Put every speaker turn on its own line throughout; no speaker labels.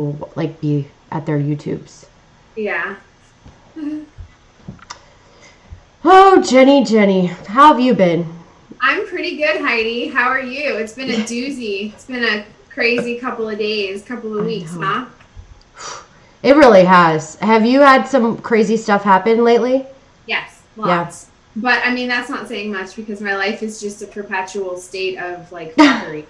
like be at their YouTubes.
Yeah.
Oh, Jenny, how have you been?
I'm pretty good, Heidi. How are you? It's been a doozy. It's been a crazy couple of days, couple of
I
weeks,
know.
huh?
It really has. Have you had some crazy stuff happen lately?
Yes,
Yeah.
lots. But I mean, that's not saying much because my life is just a perpetual state of like fuckery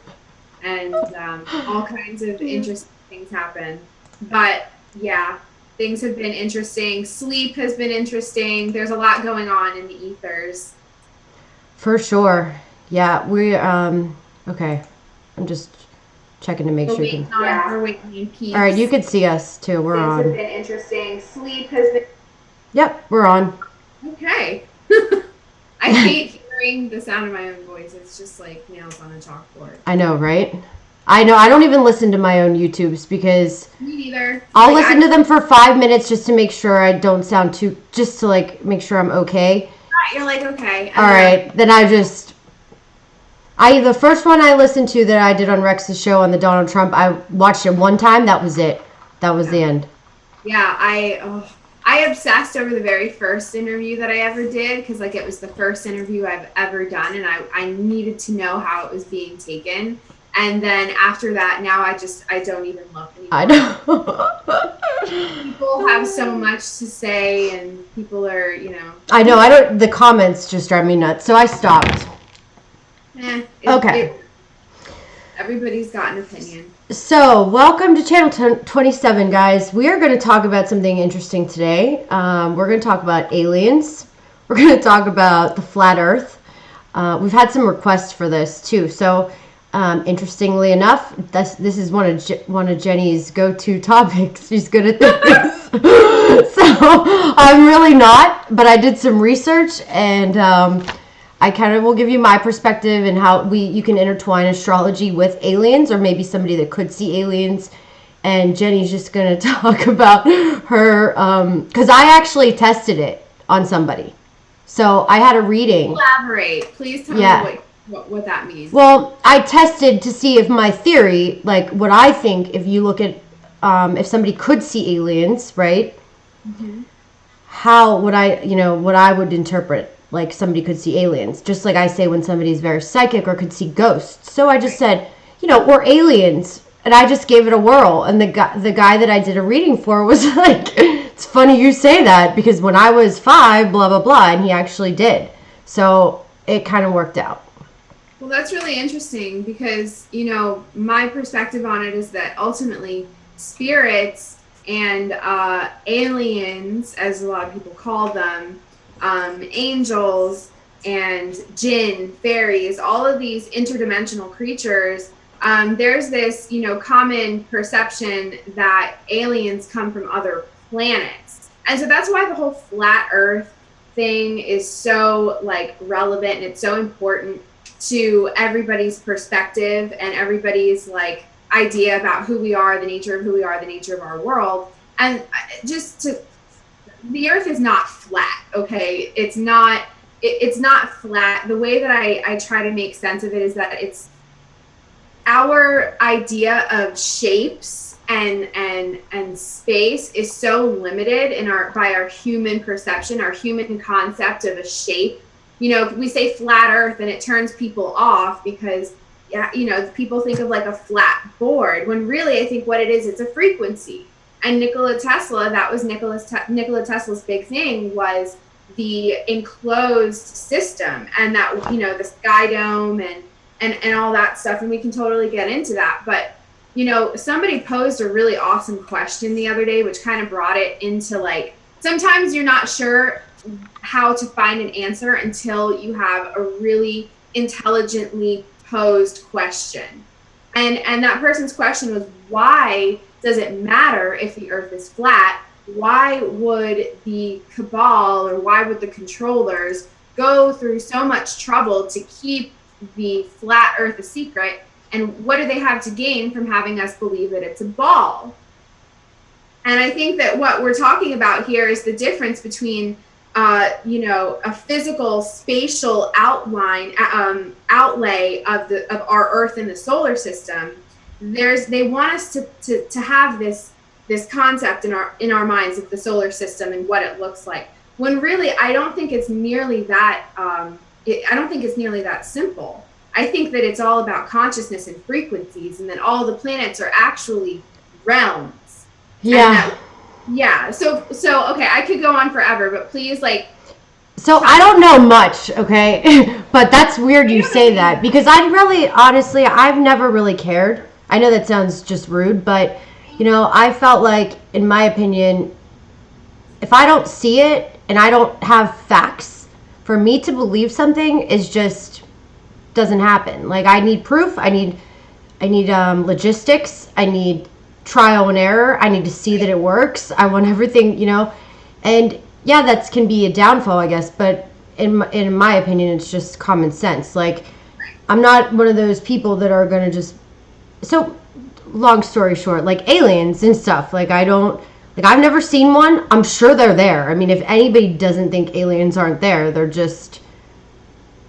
and all kinds of interesting things happen. But yeah, things have been interesting. Sleep has been interesting. There's a lot going on in the ethers.
For sure. Yeah, okay. I'm just checking to make
We're
sure you
waiting
can.
on
Yeah.
we're waiting in
All right, you
peace.
can see us too. We're
Things have
on.
been interesting. Sleep has been
Yep, we're on.
okay. I hate hearing the sound of my own voice. It's just like nails on a chalkboard.
I know, right? I know. I don't even listen to my own YouTubes because
Me neither.
I'll
Like
listen to them for 5 minutes just to make sure I don't sound too, just to like make sure I'm okay.
you're like okay,
All
and then
right, then the first one I listened to that I did on Rex's show on the Donald Trump, I watched it one time. That was it. That was the end.
yeah, I obsessed over the very first interview that I ever did because like it was the first interview I've ever done, and I needed to know how it was being taken. And then after that, now I don't even look
I
anymore.
know.
People have so much to say, and people are
I know. I don't. The comments just drive me nuts, so I stopped. Okay.
it everybody's got an opinion.
So, welcome to Channel 27, guys. We are going to talk about something interesting today. We're going to talk about aliens. We're going to talk about the flat Earth. We've had some requests for this too. So, interestingly enough, this is one of Jenny's go-to topics. She's good at this. So, I'm really not, but I did some research and. I kind of will give you my perspective and how you can intertwine astrology with aliens or maybe somebody that could see aliens. And Jenny's just going to talk about her because I actually tested it on somebody. So I had a reading.
Elaborate. Please tell me
Yeah.
what that means.
Well, I tested to see if my theory, like what I think, if you look at if somebody could see aliens, right?
Mm-hmm.
How would what I would interpret like somebody could see aliens, just like I say when somebody's very psychic or could see ghosts. So I just said, or aliens, and I just gave it a whirl. And the guy that I did a reading for was like, it's funny you say that because when I was 5, blah blah blah, and he actually did. So it kind of worked out.
Well, that's really interesting because, my perspective on it is that ultimately spirits and aliens, as a lot of people call them, angels and jinn, fairies, all of these interdimensional creatures, there's this, common perception that aliens come from other planets. And so that's why the whole flat earth thing is so like relevant and it's so important to everybody's perspective and everybody's like idea about who we are, the nature of who we are, the nature of our world. And just to the earth is not flat, okay? It's not flat. The way that I try to make sense of it is that it's our idea of shapes and space is so limited in our human perception, our human concept of a shape. We say flat earth and it turns people off because yeah, people think of like a flat board when really I think what it is, it's a frequency. And Nikola Tesla, that was Nikola Tesla's big thing was the enclosed system and that the sky dome and all that stuff, and we can totally get into that. But somebody posed a really awesome question the other day, which kind of brought it into like sometimes you're not sure how to find an answer until you have a really intelligently posed question. And that person's question was, why does it matter if the earth is flat? Why would the cabal or why would the controllers go through so much trouble to keep the flat earth a secret? And what do they have to gain from having us believe that it's a ball? And I think that what we're talking about here is the difference between a physical spatial outlay of our Earth in the solar system they want us to have this concept in our minds of the solar system and what it looks like, when really I don't think it's nearly that I don't think it's nearly that simple. I think that it's all about consciousness and frequencies, and that all the planets are actually realms.
Yeah.
Yeah. So okay, I could go on forever, but please, like.
So I don't know much, okay? But that's weird you say that, because honestly, I've never really cared. I know that sounds just rude, but I felt like, in my opinion, if I don't see it and I don't have facts, for me to believe something is just doesn't happen. Like, I need proof. I need logistics. I need trial and error. I need to see that it works. I want everything, and yeah, that can be a downfall, I guess, but in my opinion, it's just common sense. Like, I'm not one of those people that are going to just, so long story short, like aliens and stuff, like I've never seen one. I'm sure they're there. I mean, if anybody doesn't think aliens aren't there, they're just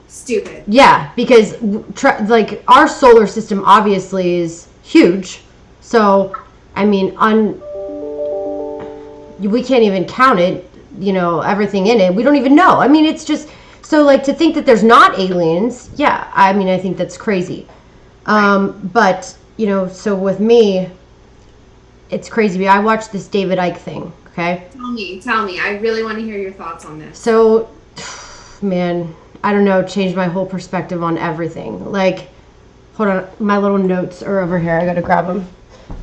stupid.
Yeah, because like our solar system obviously is huge. So, I mean, we can't even count it, everything in it. We don't even know. I mean, it's just, so like, to think that there's not aliens, yeah, I mean, I think that's crazy. But, so with me, it's crazy. I watched this David Icke thing, okay?
Tell me. I really want to hear your thoughts on this.
So, man, I don't know, changed my whole perspective on everything. Like, hold on, my little notes are over here. I gotta grab them.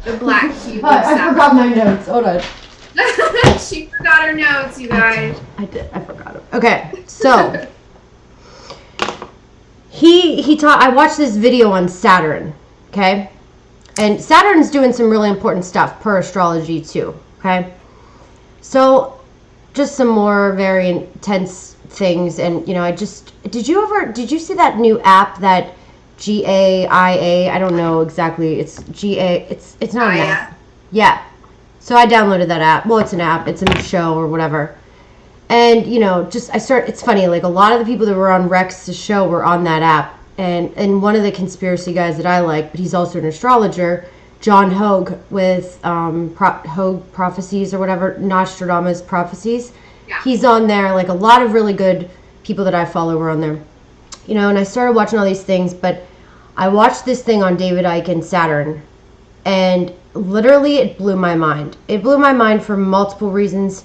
The black cube.
I forgot my notes. Hold on.
She forgot her notes, you guys.
I did. I forgot them. Okay, so he taught. I watched this video on Saturn. Okay, and Saturn's doing some really important stuff per astrology too. Okay, so just some more very intense things, and did you see that new app that GAIA? I don't know exactly. It's GA. It's not an app. Yeah. So I downloaded that app. Well, it's an app. It's a show or whatever. And, it's funny, like a lot of the people that were on Rex's show were on that app. And one of the conspiracy guys that I like, but he's also an astrologer, John Hogue with Hogue Prophecies or whatever, Nostradamus Prophecies.
Yeah.
He's on there. Like a lot of really good people that I follow were on there. And I started watching all these things, but I watched this thing on David Icke and Saturn. And literally, it blew my mind. It blew my mind for multiple reasons.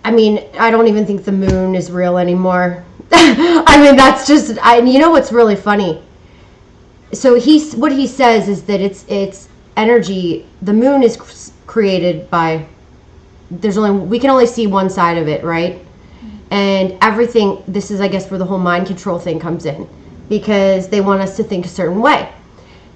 I mean, I don't even think the moon is real anymore. I mean, that's just, what's really funny? So what he says is that it's energy. The moon is created by, we can only see one side of it, right? And everything, this is, I guess, where the whole mind control thing comes in, because they want us to think a certain way.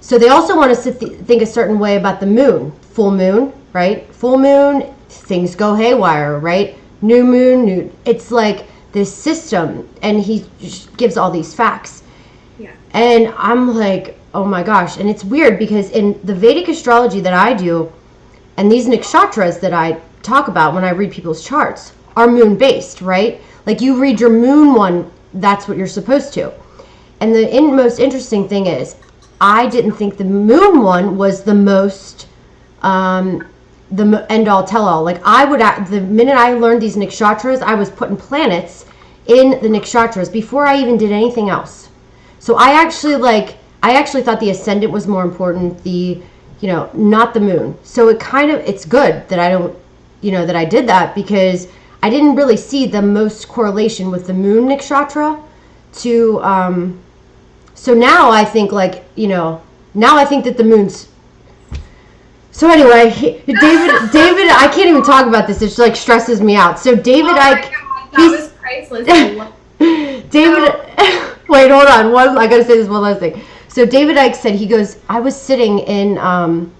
So they also want us to think a certain way about the moon. Full moon, right? Full moon, things go haywire, right? New moon, it's like this system, and he gives all these facts.
Yeah.
And I'm like, oh my gosh. And it's weird because in the Vedic astrology that I do, and these nakshatras that I talk about when I read people's charts, are moon based, right? Like, you read your moon one, that's what you're supposed to. And the most interesting thing is, I didn't think the moon one was the most, the end all tell all. Like, the minute I learned these nakshatras, I was putting planets in the nakshatras before I even did anything else. So I actually thought the ascendant was more important, not the moon. So it's good that I don't, that I did that, because I didn't really see the most correlation with the moon nakshatra to, so now I think now I think that the moon's. So anyway, David, I can't even talk about this. It just like stresses me out. So David Icke,
that was priceless.
David, wait, hold on. I gotta say this one last thing. So David Icke said, he goes, I was sitting in a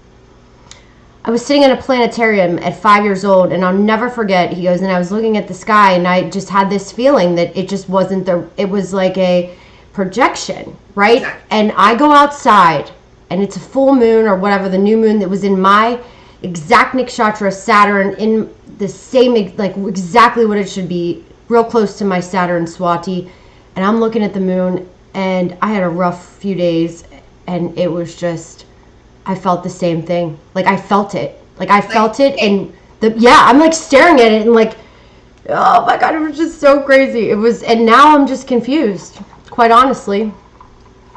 planetarium at 5 years old, and I'll never forget. He goes, and I was looking at the sky, and I just had this feeling that it just wasn't it was like a projection, right? Exactly. And I go outside, and it's a full moon or whatever, the new moon that was in my exact nakshatra, Saturn, in the same, like exactly what it should be, real close to my Saturn Swati. And I'm looking at the moon, and I had a rough few days, and it was just, I felt the same thing. Like I felt it. Like I felt it, and I'm like staring at it and like, oh my God, it was just so crazy. It was, and now I'm just confused, quite honestly.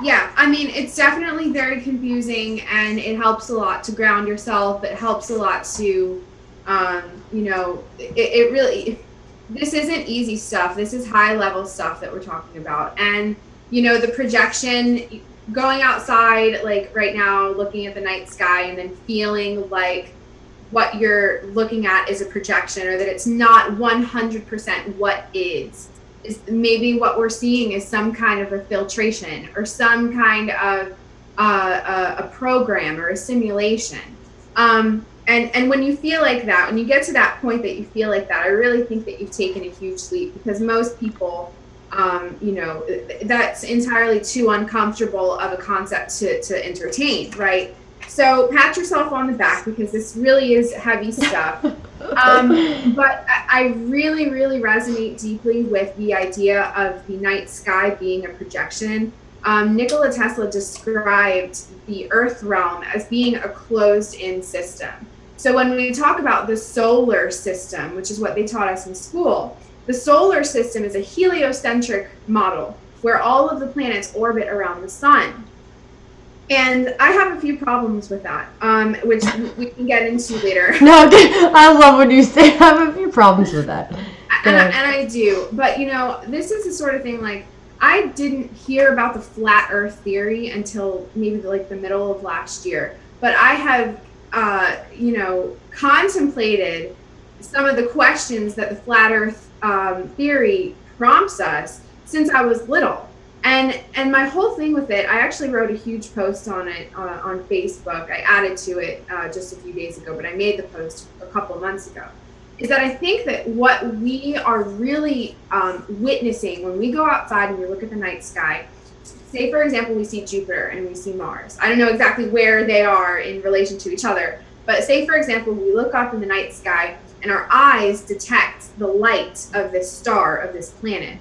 Yeah, I mean, it's definitely very confusing, and it helps a lot to ground yourself. It helps a lot to, it really, this isn't easy stuff. This is high level stuff that we're talking about. And, the projection, going outside, like right now, looking at the night sky and then feeling like what you're looking at is a projection, or that it's not 100% what is maybe what we're seeing is some kind of a filtration or some kind of a program or a simulation. And when you feel like that, when you get to that point that you feel like that, I really think that you've taken a huge leap, because most people, that's entirely too uncomfortable of a concept to entertain, right? So pat yourself on the back, because this really is heavy stuff. But I really, really resonate deeply with the idea of the night sky being a projection. Nikola Tesla described the Earth realm as being a closed-in system. So when we talk about the solar system, which is what they taught us in school, the solar system is a heliocentric model where all of the planets orbit around the sun. And I have a few problems with that, which we can get into later.
No, I love when you say I have a few problems with that.
And I do. But, this is the sort of thing, like, I didn't hear about the flat Earth theory until maybe like the middle of last year. But I have, contemplated some of the questions that the flat Earth theory prompts us since I was little. And my whole thing with it, I actually wrote a huge post on it on Facebook. I added to it just a few days ago, but I made the post a couple of months ago, is that I think that what we are really witnessing when we go outside and we look at the night sky, say, for example, we see Jupiter and we see Mars. I don't know exactly where they are in relation to each other, but say, for example, we look up in the night sky and our eyes detect the light of this star, of this planet.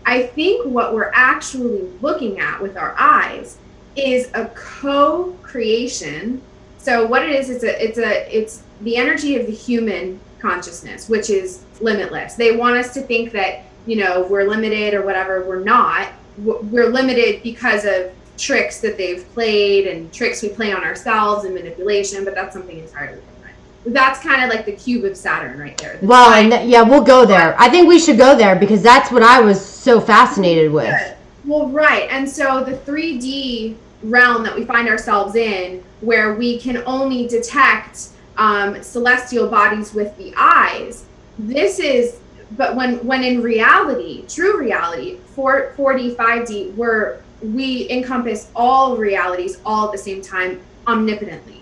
I think what we're actually looking at with our eyes is a co-creation. So what it is, it's the energy of the human consciousness, which is limitless. They want us to think that, we're limited or whatever. We're not. We're limited because of tricks that they've played and tricks we play on ourselves and manipulation, but that's something entirely different. That's kind of like the cube of Saturn right there.
Well, we'll go there. I think we should go there because that's what I was so fascinated with.
Yeah. Well, right. And so the 3D realm that we find ourselves in, where we can only detect celestial bodies with the eyes, but when in reality, true reality, 4D, 5D, where we encompass all realities all at the same time, omnipotently.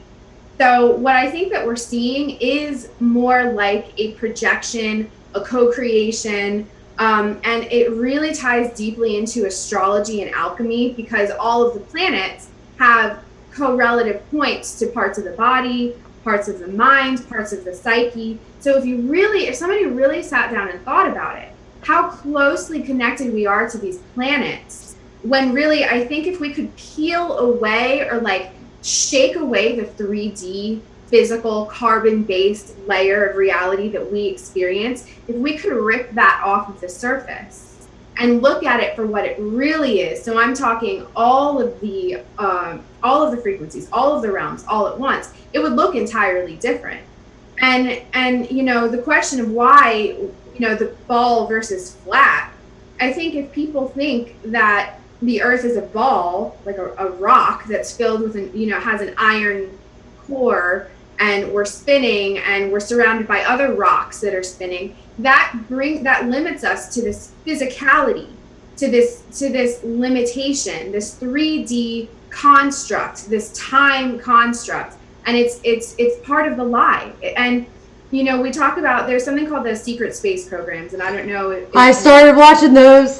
So what I think that we're seeing is more like a projection, a co-creation, and it really ties deeply into astrology and alchemy, because all of the planets have correlative points to parts of the body, parts of the mind, parts of the psyche. So if somebody really sat down and thought about it, how closely connected we are to these planets, when really I think if we could peel away or like shake away the 3D physical carbon-based layer of reality that we experience, if we could rip that off of the surface and look at it for what it really is. So I'm talking all of the frequencies, all of the realms, all at once. It would look entirely different. And the question of why, the ball versus flat, I think if people think that the Earth is a ball, like a rock that's filled with has an iron core, and we're spinning and we're surrounded by other rocks that are spinning, that limits us to this physicality, to this limitation, this 3D construct, this time construct, and it's part of the lie. And we talk about, there's something called the secret space programs, and I don't know if
I started watching those.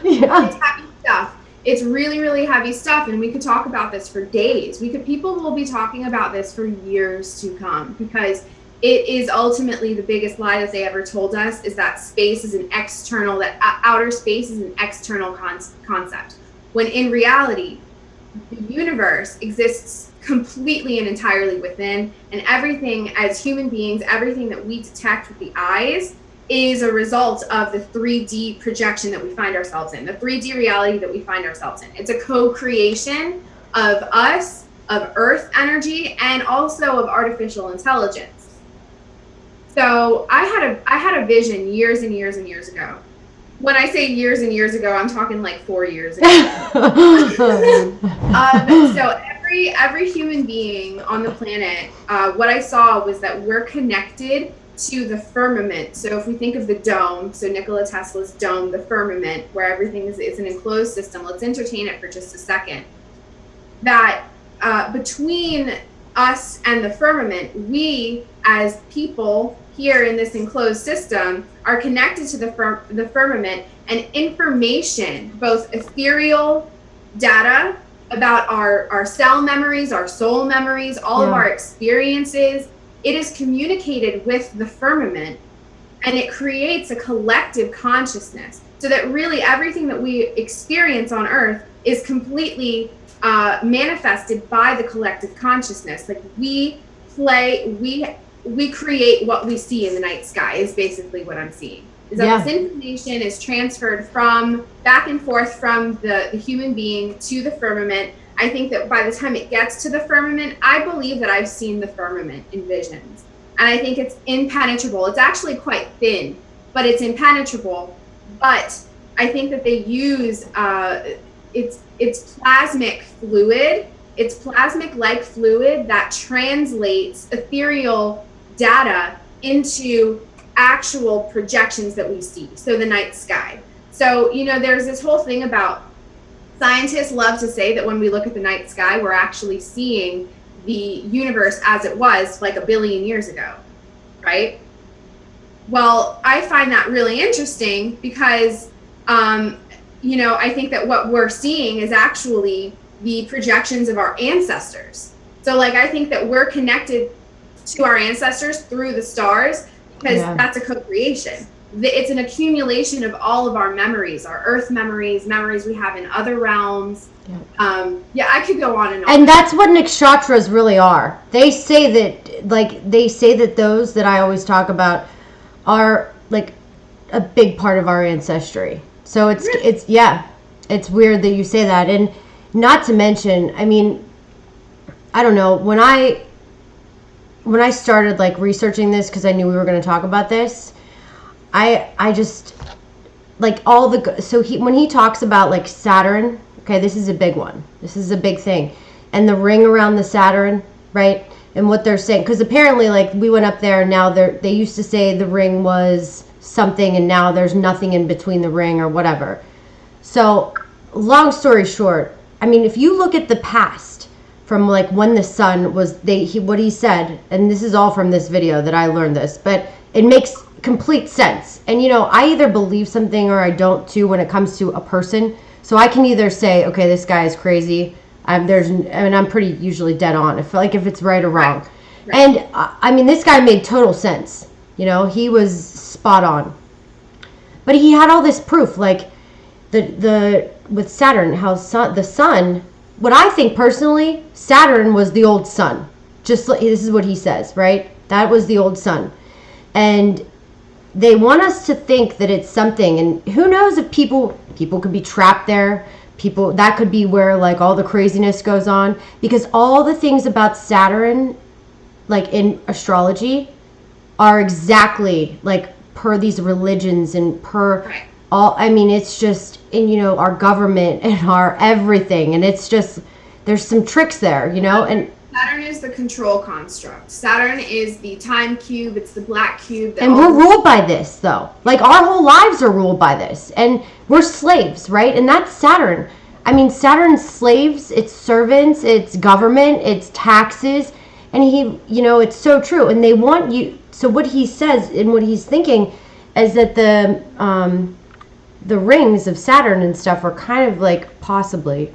Yeah.
It's heavy stuff. It's really, really heavy stuff, and we could talk about this for days. People will be talking about this for years to come, because it is ultimately the biggest lie that they ever told us, is that space is an external, that outer space is an external concept. When in reality, the universe exists completely and entirely within, and everything as human beings, everything that we detect with the eyes is a result of the 3D projection that we find ourselves in, the 3D reality that we find ourselves in. It's a co-creation of us, of earth energy, and also of artificial intelligence. So I had a vision years and years and years ago. When I say years and years ago, I'm talking like 4 years ago. So every human being on the planet, what I saw was that we're connected to the firmament. So if we think of the dome, so Nikola Tesla's dome, the firmament, where everything is an enclosed system, let's entertain it for just a second. That between us and the firmament, we as people here in this enclosed system are connected to the firmament, and information, both ethereal data about our cell memories, our soul memories, all of our experiences, it is communicated with the firmament, and it creates a collective consciousness, so that really everything that we experience on Earth is completely manifested by the collective consciousness. Like we create what we see in the night sky is basically what I'm seeing. Is that this information is transferred from back and forth from the human being to the firmament. I think that by the time it gets to the firmament, I believe that I've seen the firmament in visions. And I think it's impenetrable. It's actually quite thin, but it's impenetrable. But I think that they use it's plasmic fluid. It's plasmic-like fluid that translates ethereal data into actual projections that we see. So the night sky. So, there's this whole thing about scientists love to say that when we look at the night sky, we're actually seeing the universe as it was like 1 billion years ago, right? Well, I find that really interesting because, I think that what we're seeing is actually the projections of our ancestors. So, I think that we're connected to our ancestors through the stars because that's a co-creation. It's an accumulation of all of our memories, our Earth memories we have in other realms. I could go on and on.
And that's what nakshatras really are. They say that those that I always talk about are like a big part of our ancestry. So it's weird that you say that. And not to mention, I mean, I don't know, when I started researching this, because I knew we were going to talk about this, I just when he talks about Saturn, okay, this is a big one. This is a big thing. And the ring around the Saturn, right? And what they're saying, because apparently we went up there and now they used to say the ring was something and now there's nothing in between the ring or whatever. So long story short, I mean, if you look at the past from when the sun was, what he said, and this is all from this video that I learned this, but it makes complete sense. And I either believe something or I don't too when it comes to a person. So I can either say, okay, this guy is crazy. I'm pretty usually dead on if it's right or wrong. Right. And I mean, this guy made total sense. He was spot on. But he had all this proof, with Saturn, how the sun. What I think personally, Saturn was the old sun. This is what he says, right? That was the old sun, and they want us to think that it's something. And who knows if people could be trapped there. That could be where all the craziness goes on, because all the things about Saturn, in astrology, are exactly per these religions and per all. I mean, it's just in our government and our everything, and it's just there's some tricks there, and
Saturn is the control construct. Saturn is the time cube. It's the black cube.
And we're ruled by this, though. Our whole lives are ruled by this. And we're slaves, right? And that's Saturn. I mean, Saturn's slaves, it's servants, it's government, it's taxes. And it's so true. And they want you. So what he says and what he's thinking is that the rings of Saturn and stuff are kind of possibly,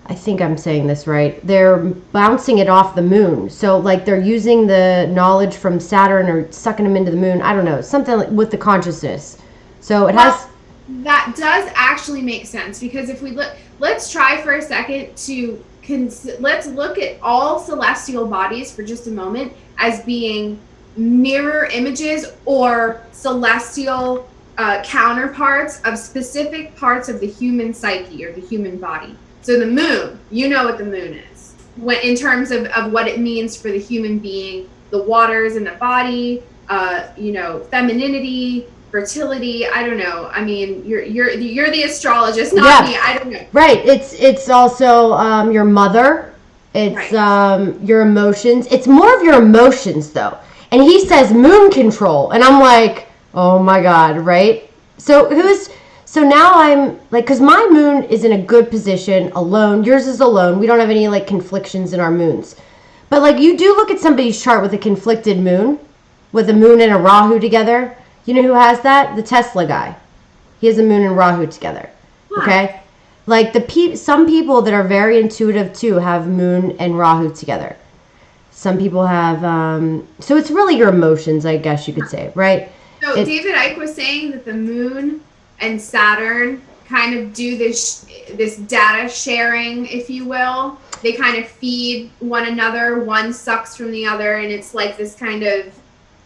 I think I'm saying this right, they're bouncing it off the moon. So they're using the knowledge from Saturn or sucking them into the moon. I don't know, something with the consciousness. So
that does actually make sense, because if we let's try for a second to let's look at all celestial bodies for just a moment as being mirror images or celestial counterparts of specific parts of the human psyche or the human body. So the moon, you know what the moon is in terms of what it means for the human being, the waters in the body, femininity, fertility. I don't know. I mean, you're the astrologist, not me. I don't know.
Right. It's also your mother. It's
Right.
your emotions. It's more of your emotions though. And he says moon control, and I'm like, oh my god, right? So now I'm like, because my moon is in a good position, alone. Yours is alone. We don't have any like conflictions in our moons. But like, you do look at somebody's chart with a conflicted moon, with a moon and a Rahu together. You know who has that? The Tesla guy. He has a moon and Rahu together.
Huh.
Okay? Like some people that are very intuitive too have moon and Rahu together. Some people have so it's really your emotions, I guess you could say, right?
So David Icke was saying that the moon and Saturn kind of do this data sharing, if you will. They kind of feed one another. One sucks from the other, and it's like this kind of.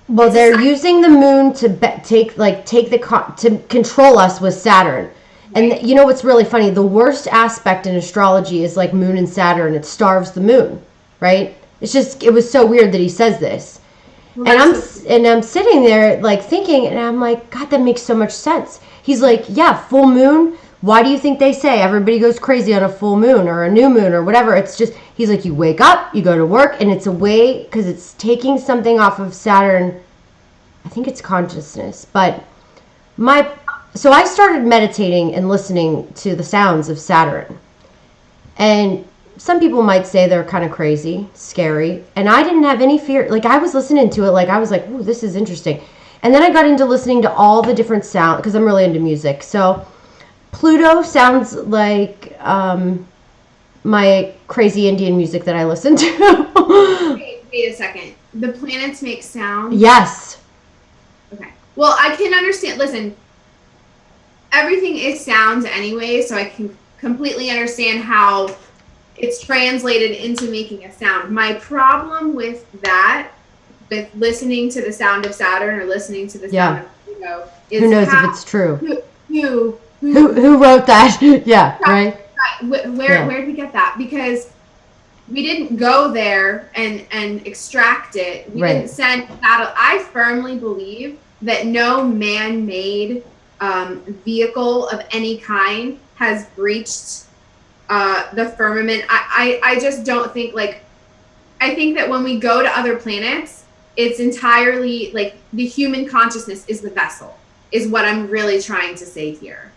Well, they're using the moon to to control us with Saturn. And you know what's really funny? The worst aspect in astrology is like moon and Saturn. It starves the moon, right? It was so weird that he says this.
Well,
and I'm sitting there like thinking, and I'm like, God, that makes so much sense. He's like, yeah, full moon. Why do you think they say everybody goes crazy on a full moon or a new moon or whatever? It's just, he's like, you wake up, you go to work, and it's a way, because it's taking something off of Saturn. I think it's consciousness. But so I started meditating and listening to the sounds of Saturn. And some people might say they're kind of crazy, scary. And I didn't have any fear. Like, I was listening to it, like, I was like, ooh, this is interesting. And then I got into listening to all the different sounds, because I'm really into music. So Pluto sounds like my crazy Indian music that I listen
to. Wait a second. The planets make sound?
Yes.
Okay. Well, I can understand. Listen, everything is sounds anyway, so I can completely understand how it's translated into making a sound. My problem with that, with listening to the sound of Saturn or listening to the sound of Pluto, is
who knows if it's true?
Who
wrote that? Yeah, right.
Where did we get that? Because we didn't go there and extract it. We didn't send that. I firmly believe that no man-made vehicle of any kind has breached the firmament. I just don't think, like, I think that when we go to other planets, it's entirely like the human consciousness is the vessel, is what I'm really trying to say here.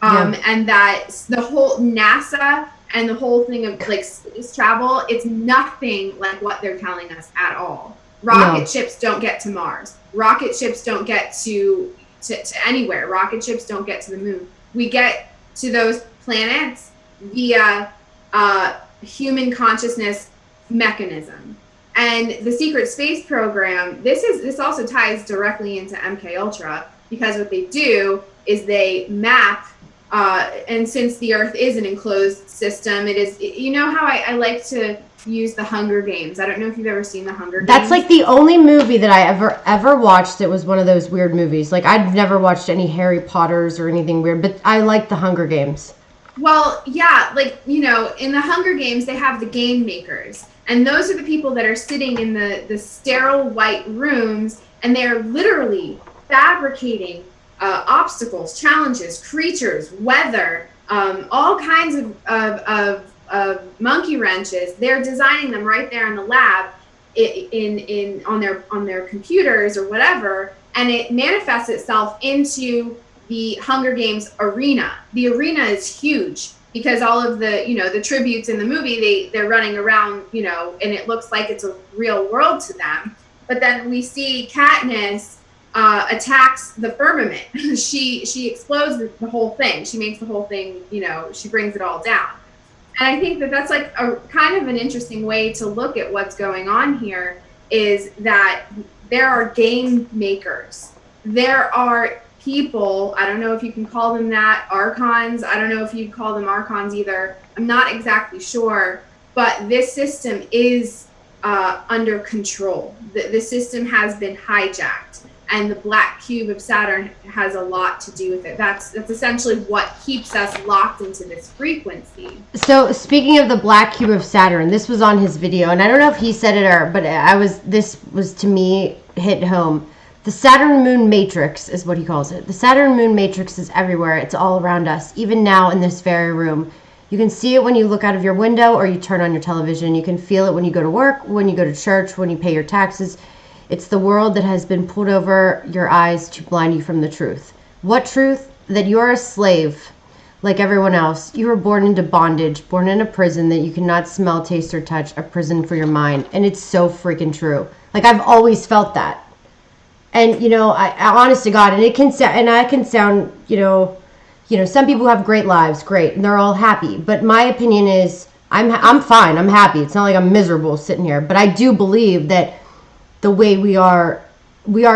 And that the whole NASA and the whole thing of like space travel, it's nothing like what they're telling us at all. Rocket ships don't get to Mars. Rocket ships don't get to anywhere. Rocket ships don't get to the moon. We get to those planets via human consciousness mechanism. And the secret space program, this also ties directly into MK Ultra, because what they do is they map, and since the Earth is an enclosed system, it is, you know how I like to use the Hunger Games. I don't know if you've ever seen the Hunger Games.
That's like the only movie that I ever watched that was one of those weird movies. Like, I've never watched any Harry Potters or anything weird, but I like the Hunger Games.
Well, yeah, like, you know, in the Hunger Games, they have the game makers. And those are the people that are sitting in the sterile white rooms, and they're literally fabricating obstacles, challenges, creatures, weather, all kinds of monkey wrenches. They're designing them right there in the lab, on their computers or whatever, and it manifests itself into the Hunger Games arena. The arena is huge because all of the, you know, the tributes in the movie, they're running around, you know, and it looks like it's a real world to them. But then we see Katniss attacks the firmament. she explodes the whole thing. She makes the whole thing, you know, she brings it all down. And I think that that's like a kind of an interesting way to look at what's going on here, is that there are game makers. There are people, I don't know if you can call them that, archons. I don't know if you'd call them archons either. I'm not exactly sure. but this system is under control. The system has been hijacked, and the black cube of Saturn has a lot to do with it. That's essentially what keeps us locked into this frequency.
So speaking of the black cube of Saturn, this was on his video, and I don't know if he said it or, but this was to me hit home. The Saturn Moon Matrix is what he calls it. The Saturn Moon Matrix is everywhere. It's all around us, even now in this very room. You can see it when you look out of your window or you turn on your television. You can feel it when you go to work, when you go to church, when you pay your taxes. It's the world that has been pulled over your eyes to blind you from the truth. What truth? That you're a slave like everyone else. You were born into bondage, born in a prison that you cannot smell, taste, or touch, a prison for your mind. And it's so freaking true. Like, I've always felt that. And, you know, I honest to God, and it can sound, and I can sound, you know, some people have great lives, great, and they're all happy. But my opinion is, I'm fine, I'm happy. It's not like I'm miserable sitting here. But I do believe that the way we are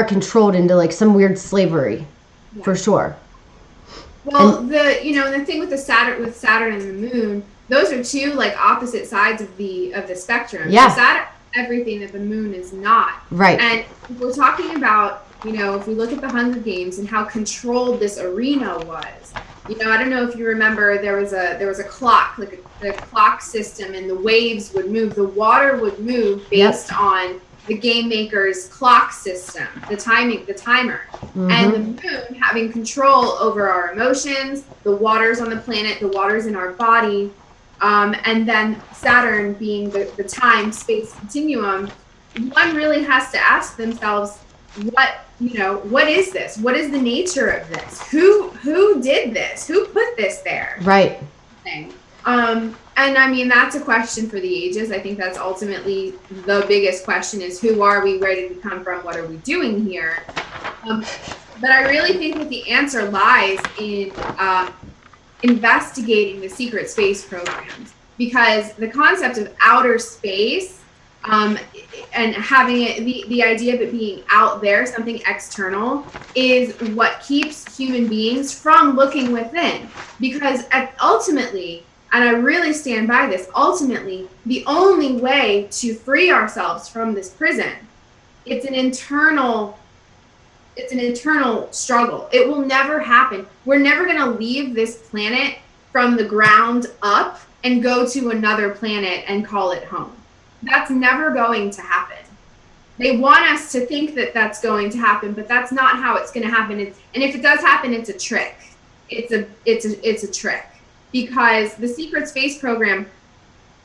controlled into like some weird slavery, for sure.
Well, the thing with Saturn and the Moon, those are two like opposite sides of the spectrum.
Yeah.
So Saturn is everything that the Moon is not.
Right.
And we're talking about, if we look at the Hunger Games and how controlled this arena was. I don't know if you remember, there was a clock, like a clock system, and the waves would move. The water would move based on the game maker's clock system, the timer, mm-hmm. and the Moon having control over our emotions, the waters on the planet, the waters in our body, and then Saturn being the time space continuum. One really has to ask themselves, what is this? What is the nature of this? Who did this? Who put this there?
Right.
And I mean, that's a question for the ages. I think that's ultimately the biggest question is, who are we? Where did we come from? What are we doing here? But I really think that the answer lies in investigating the secret space programs, because the concept of outer space and having it, the idea of it being out there, something external, is what keeps human beings from looking within. Because ultimately, and I really stand by this, ultimately, the only way to free ourselves from this prison, it's an internal struggle. It will never happen. We're never going to leave this planet from the ground up and go to another planet and call it home. That's never going to happen. They want us to think that that's going to happen, but that's not how it's going to happen. And if it does happen, it's a trick. It's a trick. Because the secret space program,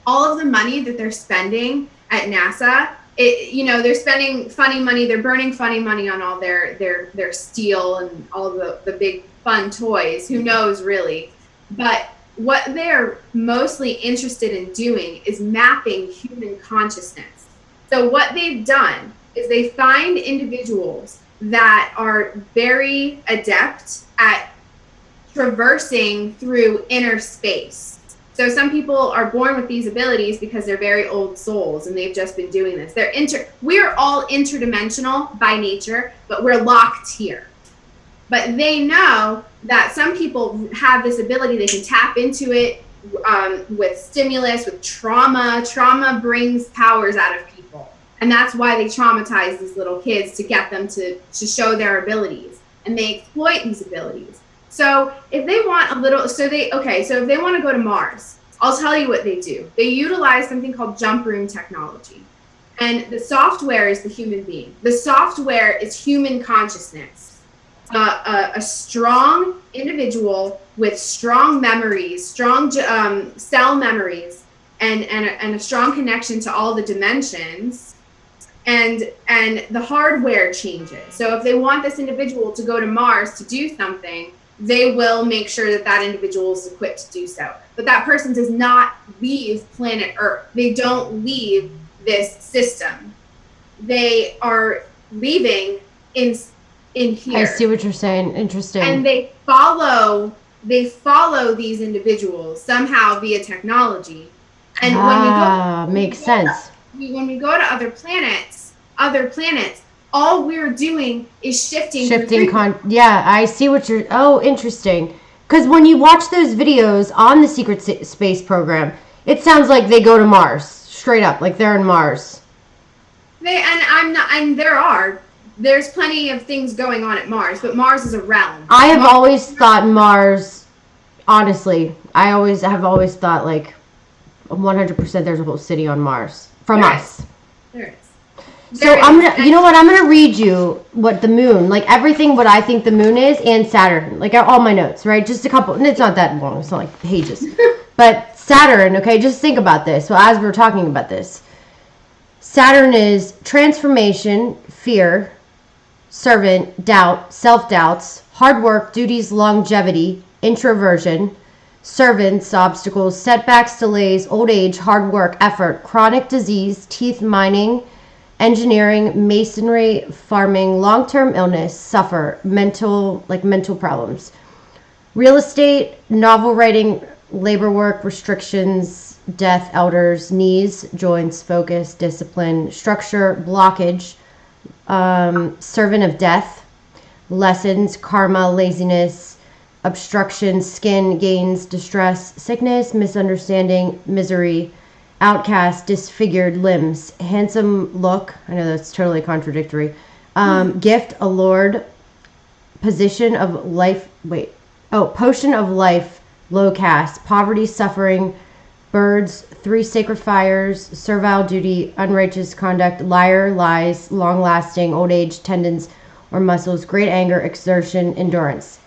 all of the money that they're spending at NASA, they're spending funny money. They're burning funny money on all their steel and all the big fun toys. Who knows, really? But what they're mostly interested in doing is mapping human consciousness. So what they've done is they find individuals that are very adept at traversing through inner space. So some people are born with these abilities because they're very old souls and they've just been doing this. We're all interdimensional by nature, but we're locked here. But they know that some people have this ability, they can tap into it with stimulus, with trauma. Trauma brings powers out of people. And that's why they traumatize these little kids, to get them to show their abilities. And they exploit these abilities. So if they want if they want to go to Mars, I'll tell you what they do. They utilize something called jump room technology. And the software is the human being. The software is human consciousness. A strong individual with strong memories, strong cell memories, and a strong connection to all the dimensions, and the hardware changes. So if they want this individual to go to Mars to do something, they will make sure that individual is equipped to do so. But that person does not leave planet Earth. They don't leave this system. They are leaving in here.
I see what you're saying. Interesting.
And they follow these individuals somehow via technology. And
makes sense.
When we go to other planets, all we're doing is shifting.
Yeah, I see what you're. Oh, interesting. Because when you watch those videos on the secret space program, It sounds like they go to Mars, straight up, like they're in Mars.
There's plenty of things going on at Mars, but Mars is a realm.
I have always thought Mars, honestly, I have always thought like 100% there's a whole city on Mars from us.
There is.
So I'm gonna, you know what? I'm gonna read you what the moon, like everything, what I think the moon is, and Saturn, like all my notes, right? Just a couple. And it's not that long. It's not like pages, but Saturn. Okay, just think about this. So as we're talking about this, Saturn is transformation, fear, servant, doubt, self-doubts, hard work, duties, longevity, introversion, servants, obstacles, setbacks, delays, old age, hard work, effort, chronic disease, teeth, mining, engineering, masonry, farming, long-term illness, suffer, mental problems, real estate, novel writing, labor work, restrictions, death, elders, knees, joints, focus, discipline, structure, blockage, servant of death, lessons, karma, laziness, obstruction, skin, gains, distress, sickness, misunderstanding, misery, outcast, disfigured limbs, handsome look. I know that's totally contradictory. Gift, allured, position of life. Potion of life, low caste, poverty, suffering, birds, three sacred fires, servile duty, unrighteous conduct, liar, lies, long lasting, old age, tendons or muscles, great anger, exertion, endurance.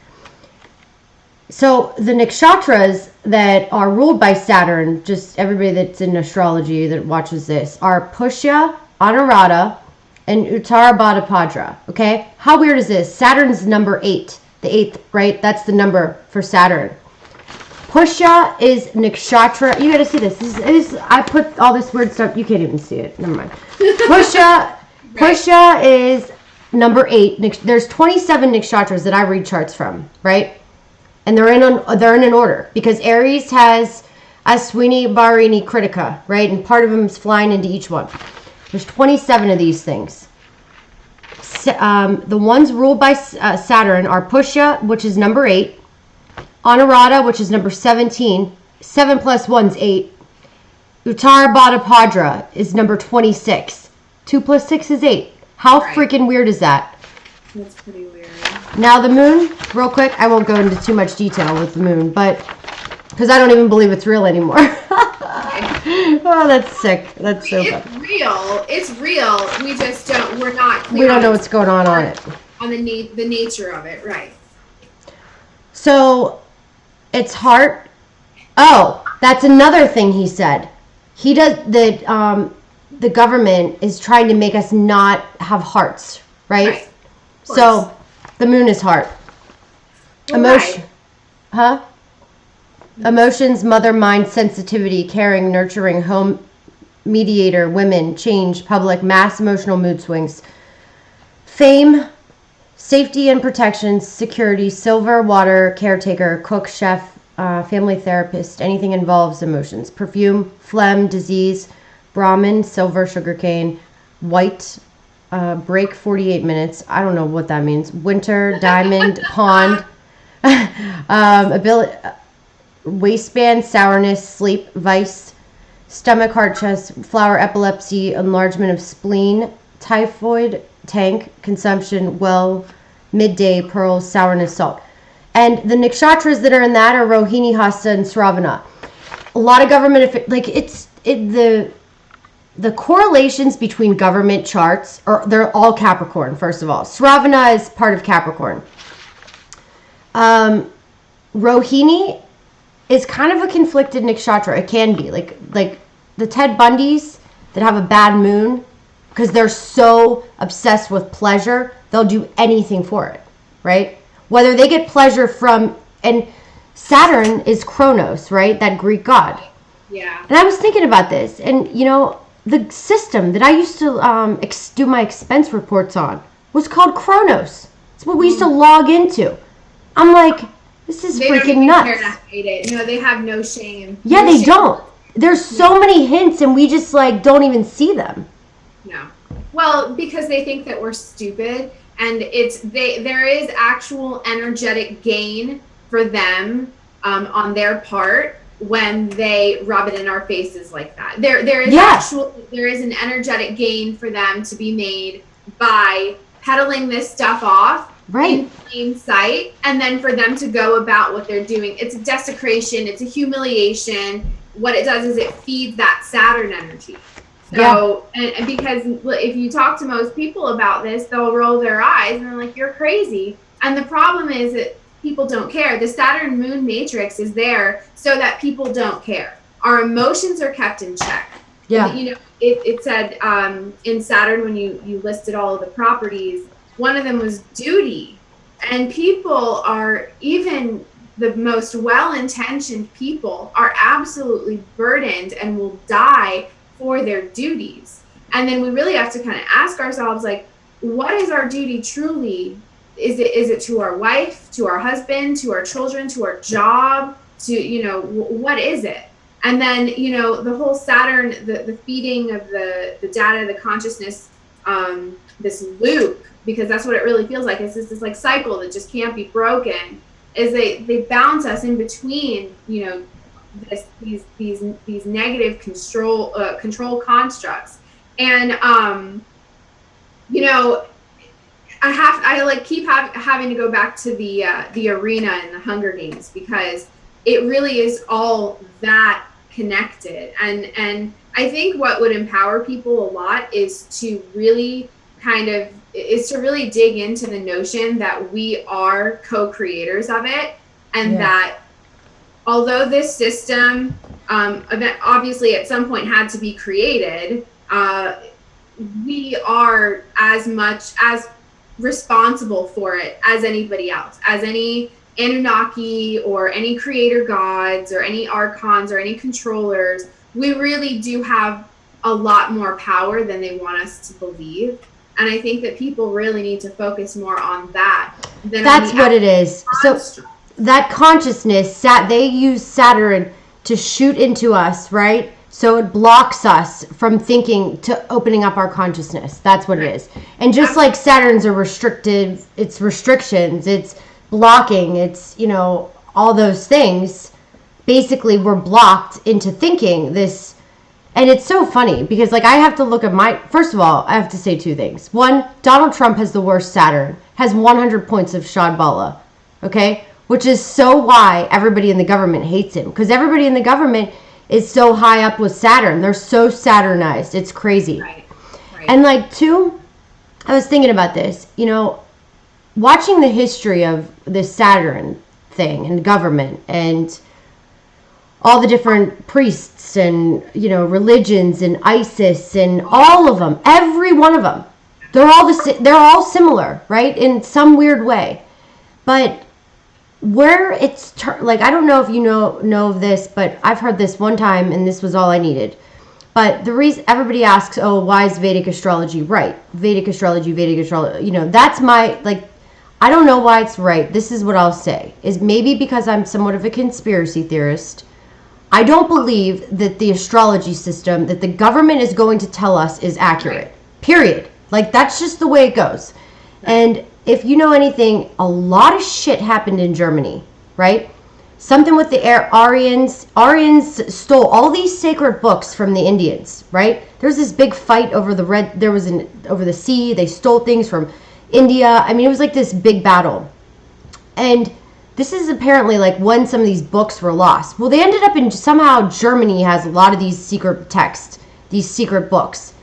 So the nakshatras that are ruled by Saturn, just everybody that's in astrology that watches this, are Pushya, Anurata, and Uttarabhadra. Okay? How weird is this? Saturn's number 8. The 8th, right? That's the number for Saturn. Pushya is nakshatra. You gotta see this. I put all this weird stuff. You can't even see it. Never mind. Pushya is number 8. There's 27 nakshatras that I read charts from, right? And they're in an order because Aries has Aswini, Bharini, Kritika, right? And part of them is flying into each one. There's 27 of these things. The ones ruled by Saturn are Pushya, which is number 8. Anurata, which is number 17. 7 plus 1 is 8. Uttarabhadra is number 26. 2 plus 6 is 8. How freaking weird is that?
That's pretty weird.
Now the moon, real quick, I won't go into too much detail with the moon, but because I don't even believe it's real anymore. Oh, that's sick. That's so funny.
It's real. It's real. We just don't. We're not clear.
We don't know what's going on it.
On the nature of it, right?
So, it's heart. Oh, that's another thing he said. He does that. The government is trying to make us not have hearts, right? So. The moon is heart. Emotion. Huh? Emotions, mother, mind, sensitivity, caring, nurturing, home, mediator, women, change, public, mass emotional mood swings. Fame, safety and protection, security, silver, water, caretaker, cook, chef, family therapist, anything involves emotions. Perfume, phlegm, disease, Brahmin, silver, sugarcane, white, break 48 minutes. I don't know what that means. Winter, diamond, pond, ability, waistband, sourness, sleep, vice, stomach, heart, chest, flower, epilepsy, enlargement of spleen, typhoid, tank, consumption, well, midday, pearls, sourness, salt. And the nakshatras that are in that are Rohini, Hasta, and Sravana. A lot of government, the correlations between government charts they're all Capricorn. First of all, Sravana is part of Capricorn. Rohini is kind of a conflicted nakshatra. It can be like the Ted Bundys that have a bad moon because they're so obsessed with pleasure, they'll do anything for it, right? Whether they get pleasure from, and Saturn is Kronos, right? That Greek god.
Yeah.
And I was thinking about this, and the system that I used to do my expense reports on was called Kronos. It's what we used to log into. I'm like, this is freaking nuts.
No, they have no shame.
Yeah, they don't. There's so many hints, and we just don't even see them.
No. Well, because they think that we're stupid, and there is actual energetic gain for them on their part. when they rub it in our faces like that. There is there is an energetic gain for them to be made by peddling this stuff off in plain sight, and then for them to go about what they're doing. It's a desecration, it's a humiliation. What it does is it feeds that Saturn energy. So, and because if you talk to most people about this, they'll roll their eyes and they're like, you're crazy. And the problem is that people don't care. The Saturn moon matrix is there so that people don't care. Our emotions are kept in check.
Yeah.
You know, it said in Saturn, when you listed all of the properties, one of them was duty. And people are, even the most well-intentioned people are absolutely burdened and will die for their duties. And then we really have to kind of ask ourselves, like, what is our duty truly? Is it to our wife, to our husband, to our children, to our job, to, you know, what is it? And then, you know, the whole Saturn, the feeding of the data, the consciousness, this loop, because that's what it really feels like. It's this like cycle that just can't be broken, is they bounce us in between, you know, these negative control constructs. And you know, I keep having to go back to the arena in the Hunger Games, because it really is all that connected. And I think what would empower people a lot is to really dig into the notion that we are co-creators of it, and that although this system obviously at some point had to be created, we are as much as responsible for it as anybody else, as any Anunnaki or any creator gods or any archons or any controllers. We really do have a lot more power than they want us to believe. And I think that people really need to focus more on that.
That's what it is. So that consciousness, they use Saturn to shoot into us, right? So it blocks us from thinking to opening up our consciousness. That's what it is. And just like Saturn's are restrictive, it's restrictions, it's blocking, it's, you know, all those things. Basically, we're blocked into thinking this. And it's so funny because, like, I have to look at first of all, I have to say two things. One, Donald Trump has the worst Saturn, has 100 points of Shadbala, okay? Which is so why everybody in the government hates him. Because everybody in the government is so high up with Saturn. They're so Saturnized. It's crazy. Right. And, like, two, I was thinking about this. You know, watching the history of this Saturn thing and government and all the different priests and, you know, religions and ISIS and all of them, every one of them, they're all similar, right? In some weird way. But where it's like, I don't know if you know of this, but I've heard this one time and this was all I needed. But the reason everybody asks, oh, why is Vedic astrology right? Vedic astrology, you know, that's my, like, I don't know why it's right. This is what I'll say, is maybe because I'm somewhat of a conspiracy theorist. I don't believe that the astrology system that the government is going to tell us is accurate. Period. Like, that's just the way it goes. And if you know anything, a lot of shit happened in Germany, right? Something with the Aryans. Aryans stole all these sacred books from the Indians, right? There was this big fight over over the sea. They stole things from India. I mean, it was like this big battle. And this is apparently like when some of these books were lost. Well, they ended up somehow Germany has a lot of these secret texts, these secret books.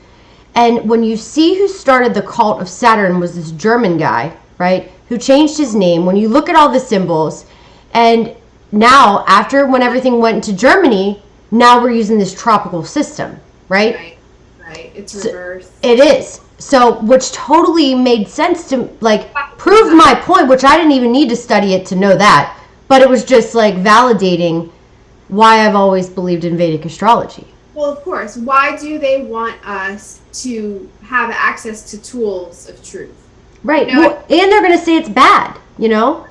And when you see who started the cult of Saturn was this German guy, right? Who changed his name. When you look at all the symbols, and now when everything went to Germany, now we're using this tropical system, right?
Right. It's reversed.
It is. So, which totally made sense to, like, prove my point, which I didn't even need to study it to know that. But it was just, like, validating why I've always believed in Vedic astrology.
Well, of course. Why do they want us to have access to tools of truth?
Right.
You know,
well, and they're going to say it's bad, you know?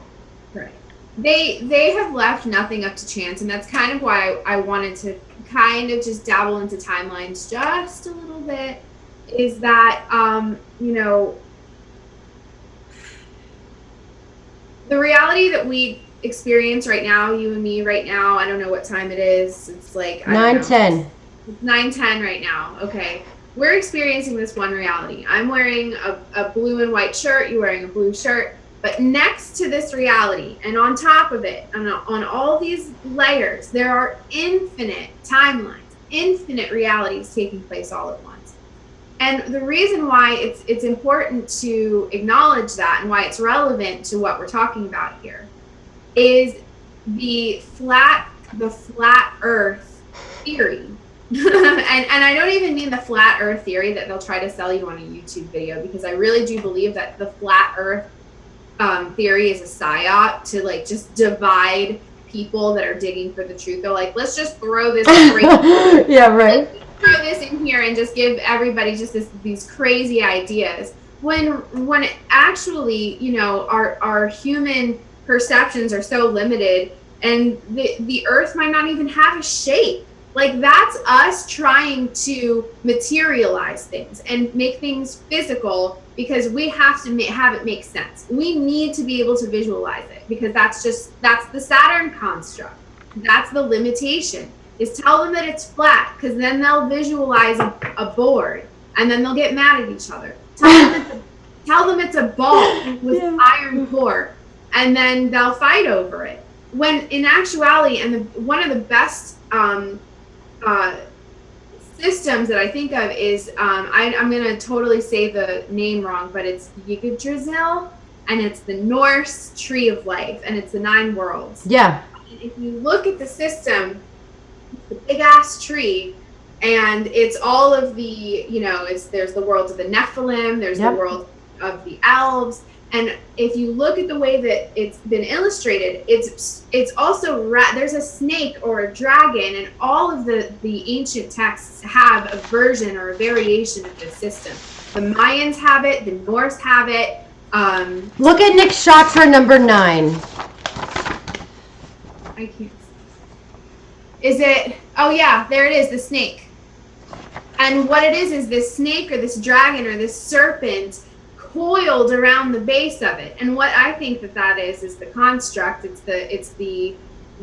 Right. They have left nothing up to chance, and that's kind of why I wanted to kind of just dabble into timelines just a little bit. Is that, you know, the reality that we experience right now, you and me right now, I don't know what time it is. It's like, I don't know.
9:10.
It's 9:10 right now. Okay. We're experiencing this one reality. I'm wearing a blue and white shirt. You're wearing a blue shirt. But next to this reality and on top of it, on all these layers, there are infinite timelines, infinite realities taking place all at once. And the reason why it's important to acknowledge that and why it's relevant to what we're talking about here is the flat earth theory. and I don't even mean the flat earth theory that they'll try to sell you on a YouTube video, because I really do believe that the flat earth theory is a psyop to like just divide people that are digging for the truth. They're like, let's just throw this
yeah, right.
throw this in here and just give everybody just these crazy ideas, when it actually, you know, our human perceptions are so limited, and the earth might not even have a shape. Like, that's us trying to materialize things and make things physical, because we have to have it make sense. We need to be able to visualize it, because that's the Saturn construct. That's the limitation, is tell them that it's flat, because then they'll visualize a board and then they'll get mad at each other. Tell them it's a ball with iron core, and then they'll fight over it. When in actuality, and one of the best systems that I think of is, I'm going to totally say the name wrong, but it's Yggdrasil, and it's the Norse tree of life, and it's the 9 worlds.
Yeah.
And if you look at the system, it's a big ass tree, and it's all of the, you know, there's the world of the Nephilim, there's the world of the elves. And if you look at the way that it's been illustrated, it's also there's a snake or a dragon, and all of the ancient texts have a version or a variation of this system. The Mayans have it, the Norse have it.
Look at Nakshatra number 9.
I can't. Is it? Oh yeah, there it is, the snake. And what it is this snake or this dragon or this serpent coiled around the base of it. And what I think that is the construct. It's the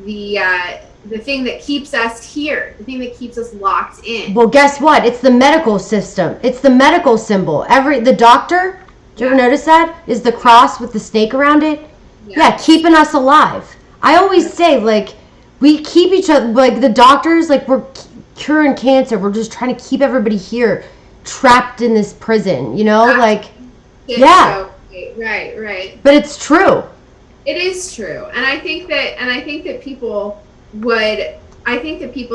thing that keeps us here, the thing that keeps us locked in.
Well, guess what? It's the medical system. It's the medical symbol. The doctor, did you ever notice that? Is the cross with the snake around it? Yeah, keeping us alive. I always say, like, we keep each other, like the doctors, like, we're curing cancer. We're just trying to keep everybody here trapped in this prison, you know? Like, yeah.
Right.
But it's true.
It is true. And I think that people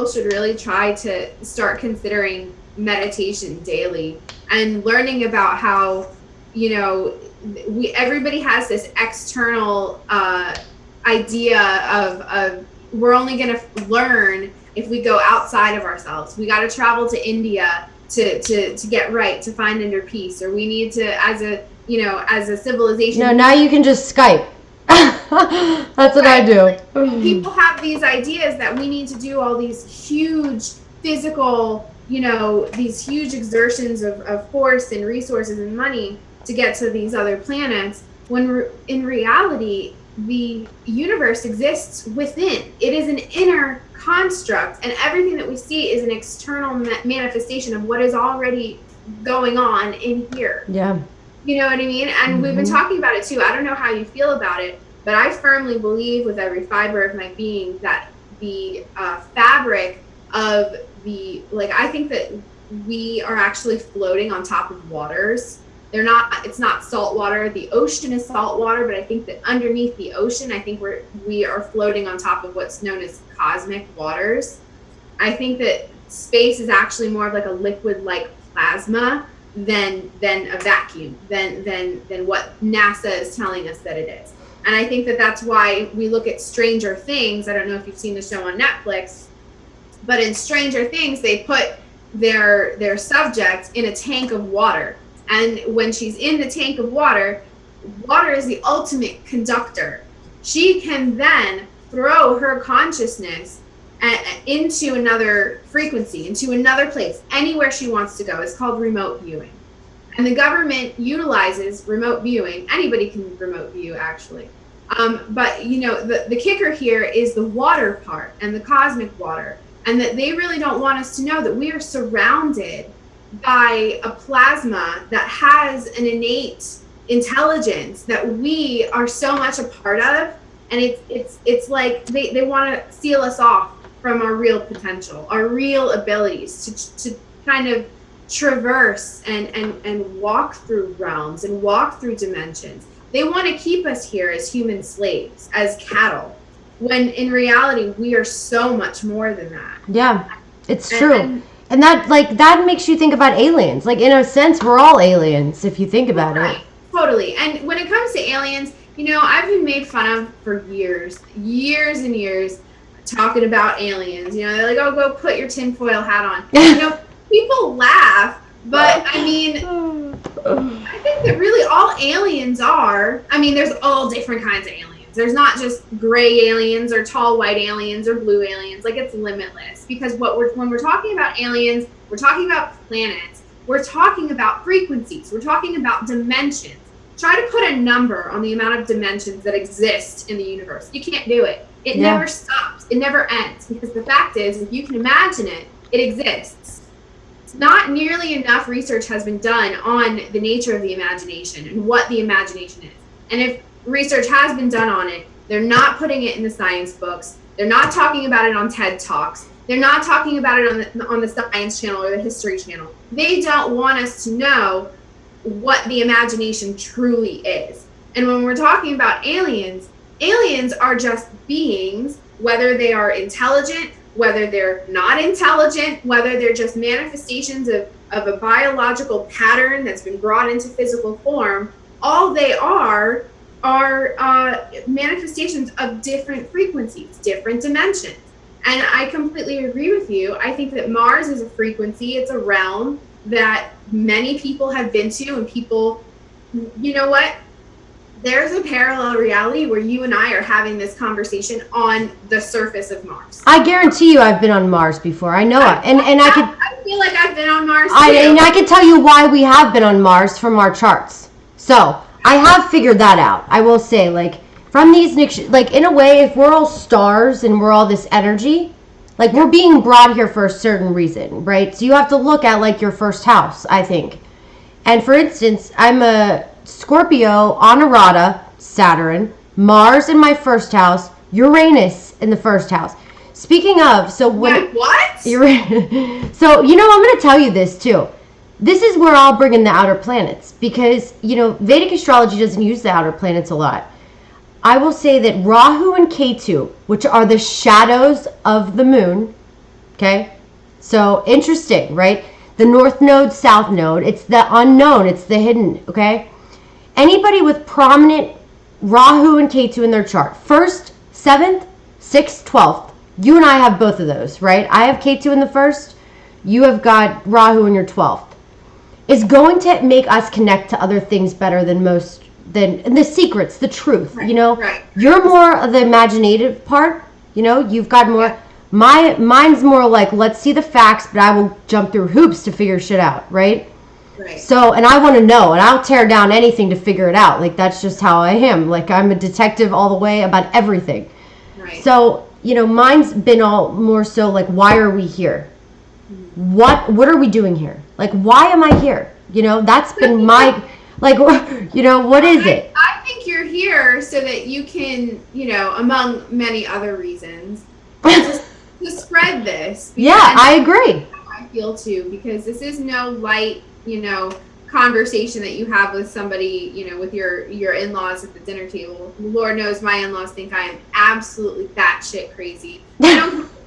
should really try to start considering meditation daily and learning about how, you know, everybody has this external idea of we're only going to learn if we go outside of ourselves. We got to travel to India to get right, to find inner peace, or we need to, as a civilization.
No, now you can just Skype. That's what I do.
People have these ideas that we need to do all these huge physical, you know, these huge exertions of force and resources and money to get to these other planets, when in reality, the universe exists within. It is an inner construct, and everything that we see is an external manifestation of what is already going on in here.
Yeah.
You know what I mean? And we've been talking about it too. I don't know how you feel about it, but I firmly believe with every fiber of my being that the fabric of I think that we are actually floating on top of waters. It's not salt water. The ocean is salt water, but I think that underneath the ocean, I think we are floating on top of what's known as cosmic waters. I think that space is actually more of like a liquid like plasma than a vacuum, than what NASA is telling us that it is. And I think that that's why we look at Stranger Things. I don't know if you've seen the show on Netflix, but in Stranger Things, they put their subject in a tank of water. And when she's in the tank of water, water is the ultimate conductor. She can then throw her consciousness into another frequency, into another place, anywhere she wants to go. It's called remote viewing. And the government utilizes remote viewing. Anybody can remote view, actually. But you know, the kicker here is the water part and the cosmic water, and that they really don't want us to know that we are surrounded by a plasma that has an innate intelligence that we are so much a part of, and it's like they want to seal us off from our real potential, our real abilities to kind of traverse and walk through realms and walk through dimensions. They want to keep us here as human slaves, as cattle, when in reality we are so much more than that.
Yeah, it's true. And that, like, that makes you think about aliens. Like, in a sense, we're all aliens if you think about it.
Totally. And when it comes to aliens, you know, I've been made fun of for years and years, talking about aliens. You know, they're like, oh, go put your tinfoil hat on. You know, people laugh, but I mean, I think that really all aliens are, I mean, there's all different kinds of aliens. There's not just gray aliens or tall white aliens or blue aliens. Like, it's limitless, because when we're talking about aliens, we're talking about planets. We're talking about frequencies. We're talking about dimensions. Try to put a number on the amount of dimensions that exist in the universe. You can't do it. It never stops. It never ends, because the fact is, if you can imagine it, it exists. Not nearly enough research has been done on the nature of the imagination and what the imagination is. And if research has been done on it, they're not putting it in the science books. They're not talking about it on TED Talks. They're not talking about it on the Science Channel or the History Channel. They don't want us to know what the imagination truly is. And when we're talking about aliens, aliens are just beings, whether they are intelligent, whether they're not intelligent, whether they're just manifestations of a biological pattern that's been brought into physical form. All they are manifestations of different frequencies, different dimensions. And I completely agree with you. I think that Mars is a frequency. It's a realm that many people have been to, and people, you know what? There's a parallel reality where you and I are having this conversation on the surface of Mars.
I guarantee you I've been on Mars before. I know it. And
I feel like I've been on Mars too.
And I can tell you why we have been on Mars from our charts. So I have figured that out. I will say, like, from these, like, in a way, if we're all stars and we're all this energy, like, we're being brought here for a certain reason, right? So you have to look at, like, your first house, I think. And for instance, I'm a Scorpio, Honorata, Saturn, Mars in my first house, Uranus in the first house. Speaking of, so when...
What?
So, you know, I'm going to tell you this, too. This is where I'll bring in the outer planets, because, you know, Vedic astrology doesn't use the outer planets a lot. I will say that Rahu and Ketu, which are the shadows of the moon, okay? So, interesting, right? The north node, south node, it's the unknown, it's the hidden, okay? Anybody with prominent Rahu and Ketu in their chart, 1st, 7th, 6th, 12th, you and I have both of those, right? I have Ketu in the 1st, you have got Rahu in your 12th. Is going to make us connect to other things better than most, than the secrets, the truth, right, you know? Right. You're more of the imaginative part, you know? You've got more... Yeah. Mine's more like, let's see the facts, but I will jump through hoops to figure shit out, right? Right. So, and I want to know, and I'll tear down anything to figure it out. Like, that's just how I am. Like, I'm a detective all the way about everything. Right. So, you know, mine's been all more so like, why are we here? What are we doing here? Like, why am I here? You know, that's been my, like, you know, what is it?
I think you're here so that you can, you know, among many other reasons, to spread this.
Yeah, I agree.
I feel too, because this is no light, you know, conversation that you have with somebody, you know, with your in-laws at the dinner table. Lord knows my in-laws think I am absolutely batshit crazy.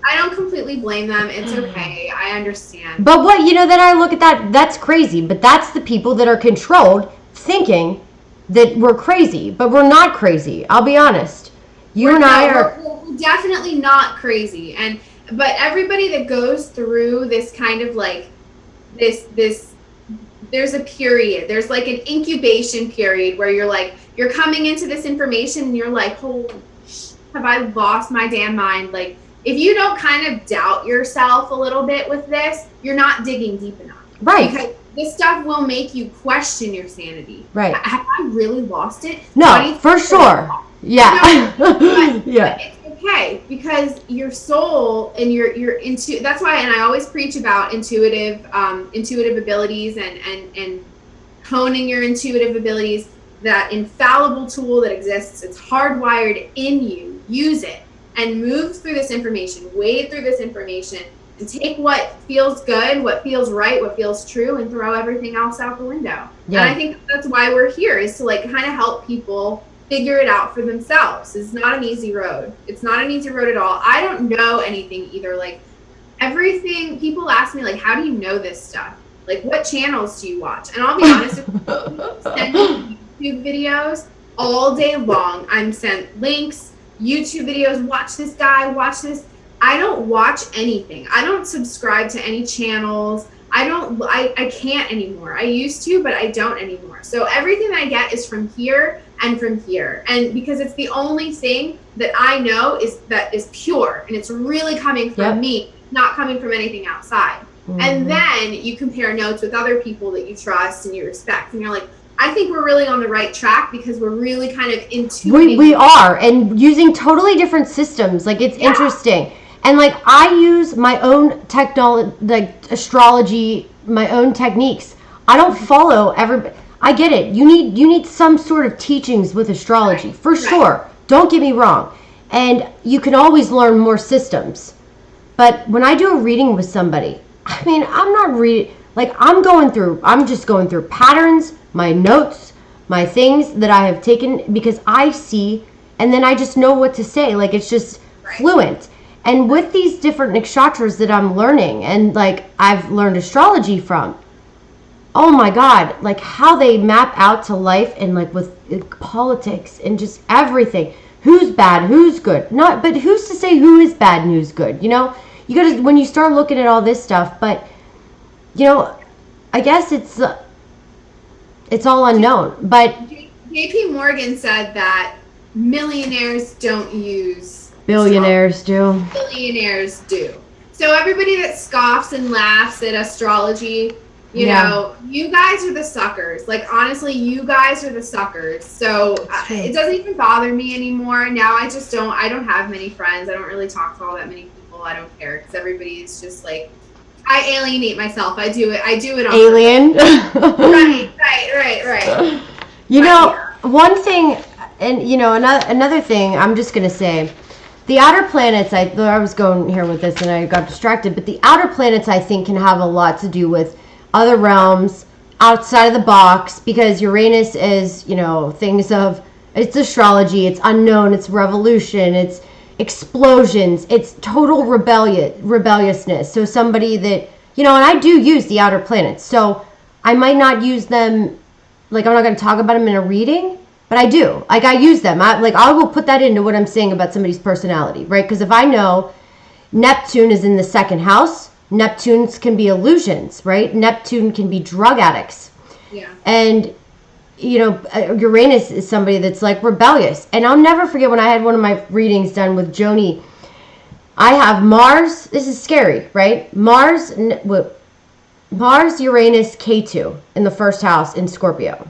I don't completely blame them. It's okay. I understand.
But what, you know, then I look at that, that's crazy. But that's the people that are controlled thinking that we're crazy. But we're not crazy. I'll be honest. We're
definitely not crazy. But everybody that goes through this kind of like this there's a period. There's like an incubation period where you're coming into this information and you're like, holy have I lost my damn mind? Like, if you don't kind of doubt yourself a little bit with this, you're not digging deep enough.
Right.
this stuff will make you question your sanity.
Right.
Have I really lost it?
No, for sure. Yeah.
But
Yeah.
it's okay, because your soul and your into that's why, and I always preach about intuitive abilities and honing your intuitive abilities. That infallible tool that exists, it's hardwired in you. Use it and move through this information, wade through this information, and take what feels good, what feels right, what feels true, and throw everything else out the window. Yeah. And I think that's why we're here, is to like kind of help people figure it out for themselves. It's not an easy road. It's not an easy road at all. I don't know anything either. Like everything, people ask me like, how do you know this stuff? Like, what channels do you watch? And I'll be honest with you, sending YouTube videos all day long. I'm sent links, YouTube videos, watch this guy, watch this. I don't watch anything. I don't subscribe to any channels. I can't anymore. I used to, but I don't anymore. So everything I get is from here and from here. And because it's the only thing that I know is pure, and it's really coming from me, not coming from anything outside. Mm-hmm. And then you compare notes with other people that you trust and you respect, and you're like, I think we're really on the right track, because we're really kind of intuiting.
We are, and using totally different systems. Like, it's interesting. And like, I use my own technology, like astrology, my own techniques. I don't follow everybody. I get it. You need some sort of teachings with astrology, for sure. Don't get me wrong. And you can always learn more systems. But when I do a reading with somebody, I mean, I'm not reading, like, I'm just going through patterns, my notes, my things that I have taken, because I see, and then I just know what to say. Like, it's just fluent. And with these different nakshatras that I'm learning, and like I've learned astrology from, oh my God, like how they map out to life, and like with politics and just everything. Who's bad, who's good? But who's to say who is bad and who's good? You know, you gotta, when you start looking at all this stuff, but you know, I guess it's all unknown. But
JP Morgan said that millionaires don't use
billionaires do.
Billionaires do. So everybody that scoffs and laughs at astrology, you know, you guys are the suckers. Like, honestly, you guys are the suckers. So it doesn't even bother me anymore. Now I don't have many friends. I don't really talk to all that many people. I don't care, because everybody is just like, I alienate myself. I do it on
alien.
Right.
You know, one thing, and you know, another thing, I'm just going to say, the outer planets, I was going here with this and I got distracted, but the outer planets, I think, can have a lot to do with other realms outside of the box, because Uranus is, you know, it's astrology, it's unknown, it's revolution, it's explosions, it's total rebelliousness. So somebody that, you know, and I do use the outer planets, so I might not use them, like, I'm not going to talk about them in a reading, but I do. Like, I use them. I will put that into what I'm saying about somebody's personality, right? Because if I know Neptune is in the second house, Neptunes can be illusions, right? Neptune can be drug addicts.
Yeah. And,
you know, Uranus is somebody that's like rebellious. And I'll never forget when I had one of my readings done with Joni. I have Mars. This is scary, right? Mars, Uranus, K2 in the first house in Scorpio.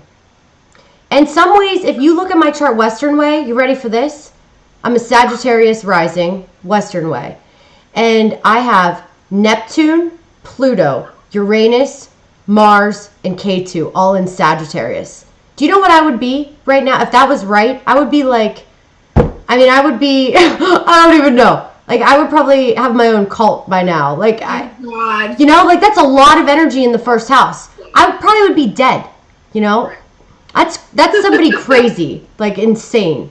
In some ways, if you look at my chart Western way, you ready for this? I'm a Sagittarius rising, Western way. And I have Neptune, Pluto, Uranus, Mars, and K2 all in Sagittarius. Do you know what I would be right now? If that was right, I would be like, I would be, I don't even know. Like, I would probably have my own cult by now. Like,
God.
You know, like, that's a lot of energy in the first house. I probably would be dead, you know? That's somebody crazy, like insane.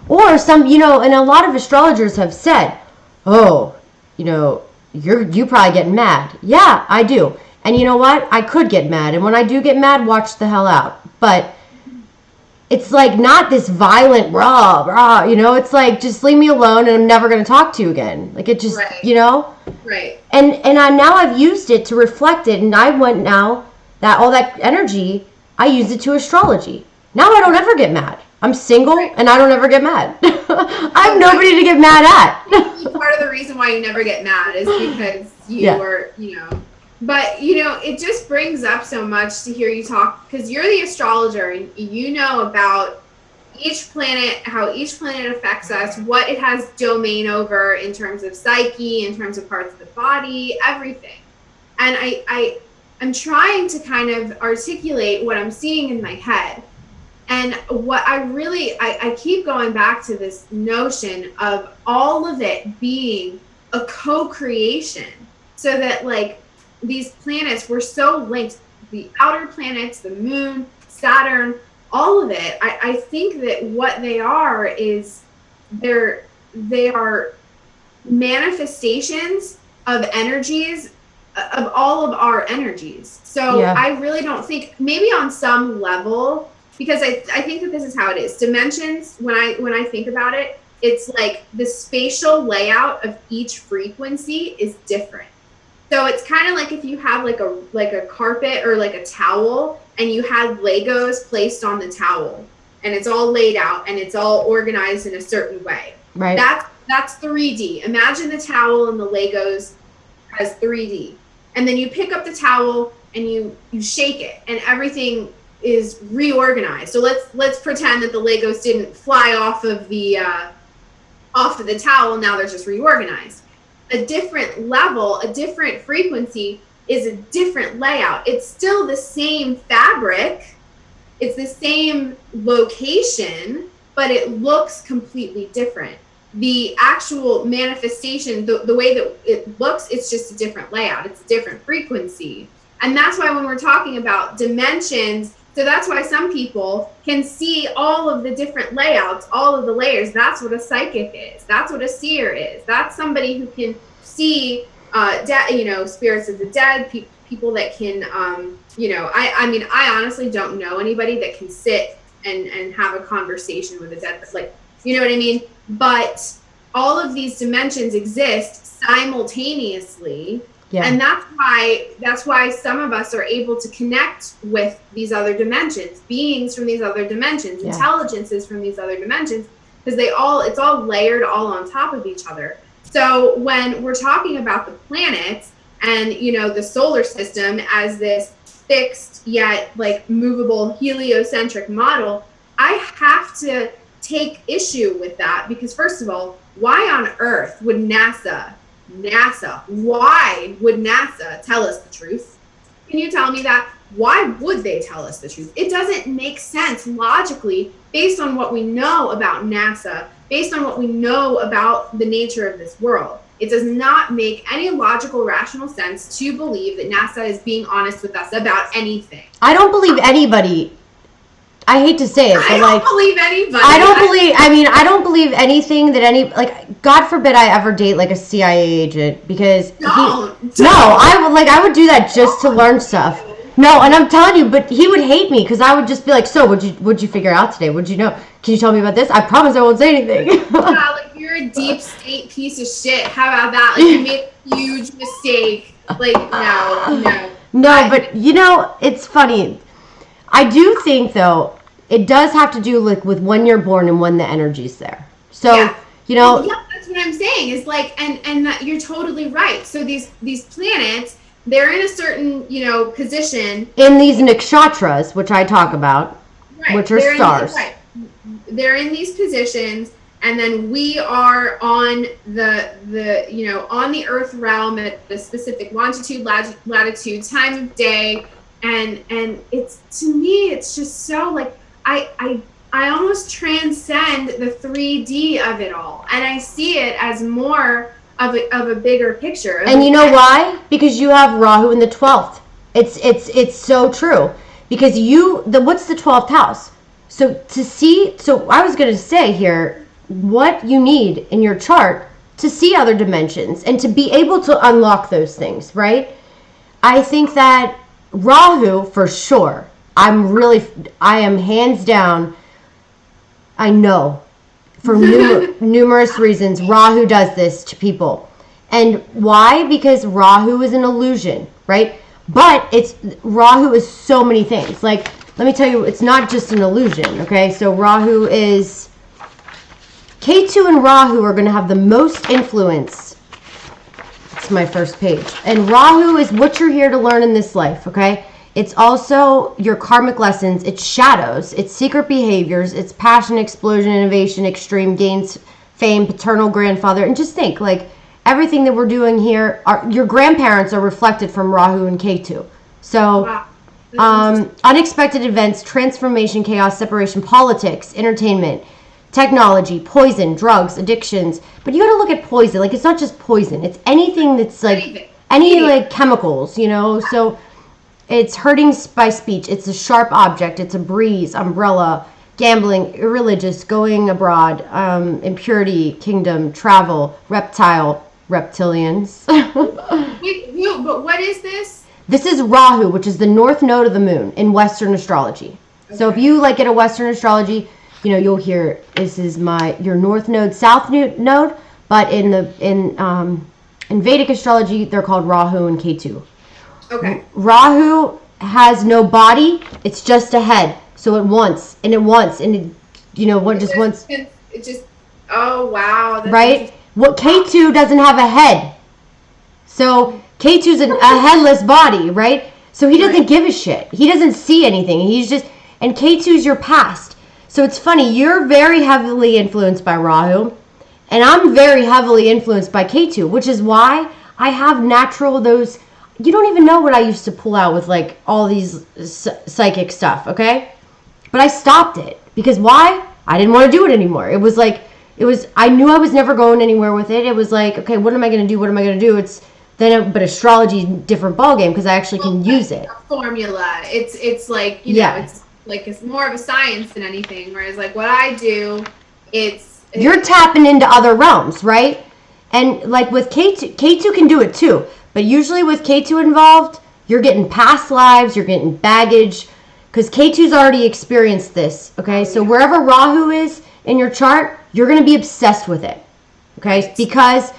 Or some, you know, and a lot of astrologers have said, oh, you know, you probably get mad. Yeah, I do. And you know what? I could get mad. And when I do get mad, watch the hell out. But it's like not this violent rah, you know, it's like, just leave me alone and I'm never going to talk to you again. Like, it just, you know?
Right.
And I've used it to reflect it. And I went now that all that energy, I use it to astrology. Now I don't ever get mad. I'm single and I don't ever get mad. I have nobody to get mad at.
Part of the reason why you never get mad is because you are, you know, But you know, it just brings up so much to hear you talk, because you're the astrologer and you know about each planet, how each planet affects us, what it has domain over in terms of psyche, in terms of parts of the body, everything. And I'm trying to kind of articulate what I'm seeing in my head. And what I keep going back to this notion of all of it being a co-creation, so that like these planets were so linked, the outer planets, the moon, Saturn, all of it. I think that what they are is they are manifestations of energies, of all of our energies. So
Yeah.
I really don't think, maybe on some level, because I think that this is how it is. Dimensions, when I think about it, it's like the spatial layout of each frequency is different. So it's kind of like if you have like a carpet or like a towel, and you had Legos placed on the towel, and it's all laid out and it's all organized in a certain way.
Right.
That's 3D. Imagine the towel and the Legos as 3D. And then you pick up the towel and you shake it, and everything is reorganized. So let's pretend that the Legos didn't fly off of the towel. Now they're just reorganized. A different level, a different frequency is a different layout. It's still the same fabric, it's the same location, but it looks completely different. The actual manifestation, the way that it looks, it's just a different layout. It's a different frequency. And that's why when we're talking about dimensions, so that's why some people can see all of the different layouts, all of the layers. That's what a psychic is. That's what a seer is. That's somebody who can see, spirits of the dead, people that can, I mean, I honestly don't know anybody that can sit and have a conversation with a dead person. Like, you know what I mean? But all of these dimensions exist simultaneously. Yeah. And that's why some of us are able to connect with these other dimensions, beings from these other dimensions, intelligences from these other dimensions, because it's all layered all on top of each other. So when we're talking about the planets and, the solar system as this fixed yet like movable heliocentric model, I have to take issue with that, because first of all, why on earth would NASA, why would NASA tell us the truth? Can you tell me that? Why would they tell us the truth? It doesn't make sense logically based on what we know about NASA, based on what we know about the nature of this world. It does not make any logical, rational sense to believe that NASA is being honest with us about anything.
I don't believe anybody. I hate to say it, but
I don't believe anybody.
I don't believe anything that God forbid I ever date like a CIA agent, because I would do that just to learn stuff. No, and I'm telling you, but he would hate me, because I would just be like, so what'd you figure out today? What'd you know? Can you tell me about this? I promise I won't say anything.
Like, you're a deep state piece of shit. How about that? Like, you made a huge mistake. Like, no.
No, but it's funny. I do think, though, it does have to do with when you're born and when the energy's there. So,
Yeah, that's what I'm saying. Is like, and that you're totally right. So these planets, they're in a certain, position.
In these nakshatras, which I talk about, which are stars.
They're in these positions, and then we are on on the Earth realm at a specific longitude, latitude, time of day, and it's, to me, it's just so like, I almost transcend the 3D of it all, and I see it as more of a bigger picture.
And you know why? Because you have Rahu in the 12th. It's so true. Because what's the 12th house? So I was going to say here, what you need in your chart to see other dimensions and to be able to unlock those things, right? I think that Rahu, for sure, I am hands down, I know, for numerous reasons, Rahu does this to people. And why? Because Rahu is an illusion, right? But Rahu is so many things. Like, let me tell you, it's not just an illusion, okay? So Rahu is, Ketu and Rahu are going to have the most influence. It's my first page. And Rahu is what you're here to learn in this life, okay? It's also your karmic lessons, it's shadows, it's secret behaviors, it's passion, explosion, innovation, extreme gains, fame, paternal grandfather. And just think, like, everything that we're doing here, your grandparents are reflected from Rahu and Ketu. So, unexpected events, transformation, chaos, separation, politics, entertainment, technology, poison, drugs, addictions. But you got to look at poison. Like, it's not just poison. It's anything that's like like chemicals, you know. So it's hurting by speech. It's a sharp object. It's a breeze, umbrella, gambling, irreligious, going abroad, impurity, kingdom, travel, reptile, reptilians.
Wait, but what is this?
This is Rahu, which is the north node of the moon in Western astrology. Okay. So if you like get a Western astrology, you know, you'll hear this is your north node, south node, but in Vedic astrology, they're called Rahu and Ketu.
Okay.
Rahu has no body; it's just a head. So it wants, and it, you know, what just wants.
It just. Oh wow! That's
right. What Ketu doesn't have a head, so Ketu's a headless body, right? So he doesn't give a shit. He doesn't see anything. He's just, and Ketu's your past. So it's funny, you're very heavily influenced by Rahu, and I'm very heavily influenced by Ketu, which is why I have natural those. You don't even know what I used to pull out with like all these psychic stuff, okay? But I stopped it because why? I didn't want to do it anymore. It was like, I knew I was never going anywhere with it. It was like, okay, what am I going to do? What am I going to do? But astrology is a different ballgame because I actually can use it.
A formula. It's like, you know, it's like it's more of a science than anything. Whereas like what I do, you're
tapping into other realms, right? And like with K2 can do it too. But usually with K2 involved, you're getting past lives, you're getting baggage, because K2's already experienced this, okay? So wherever Rahu is in your chart, you're going to be obsessed with it, okay? Because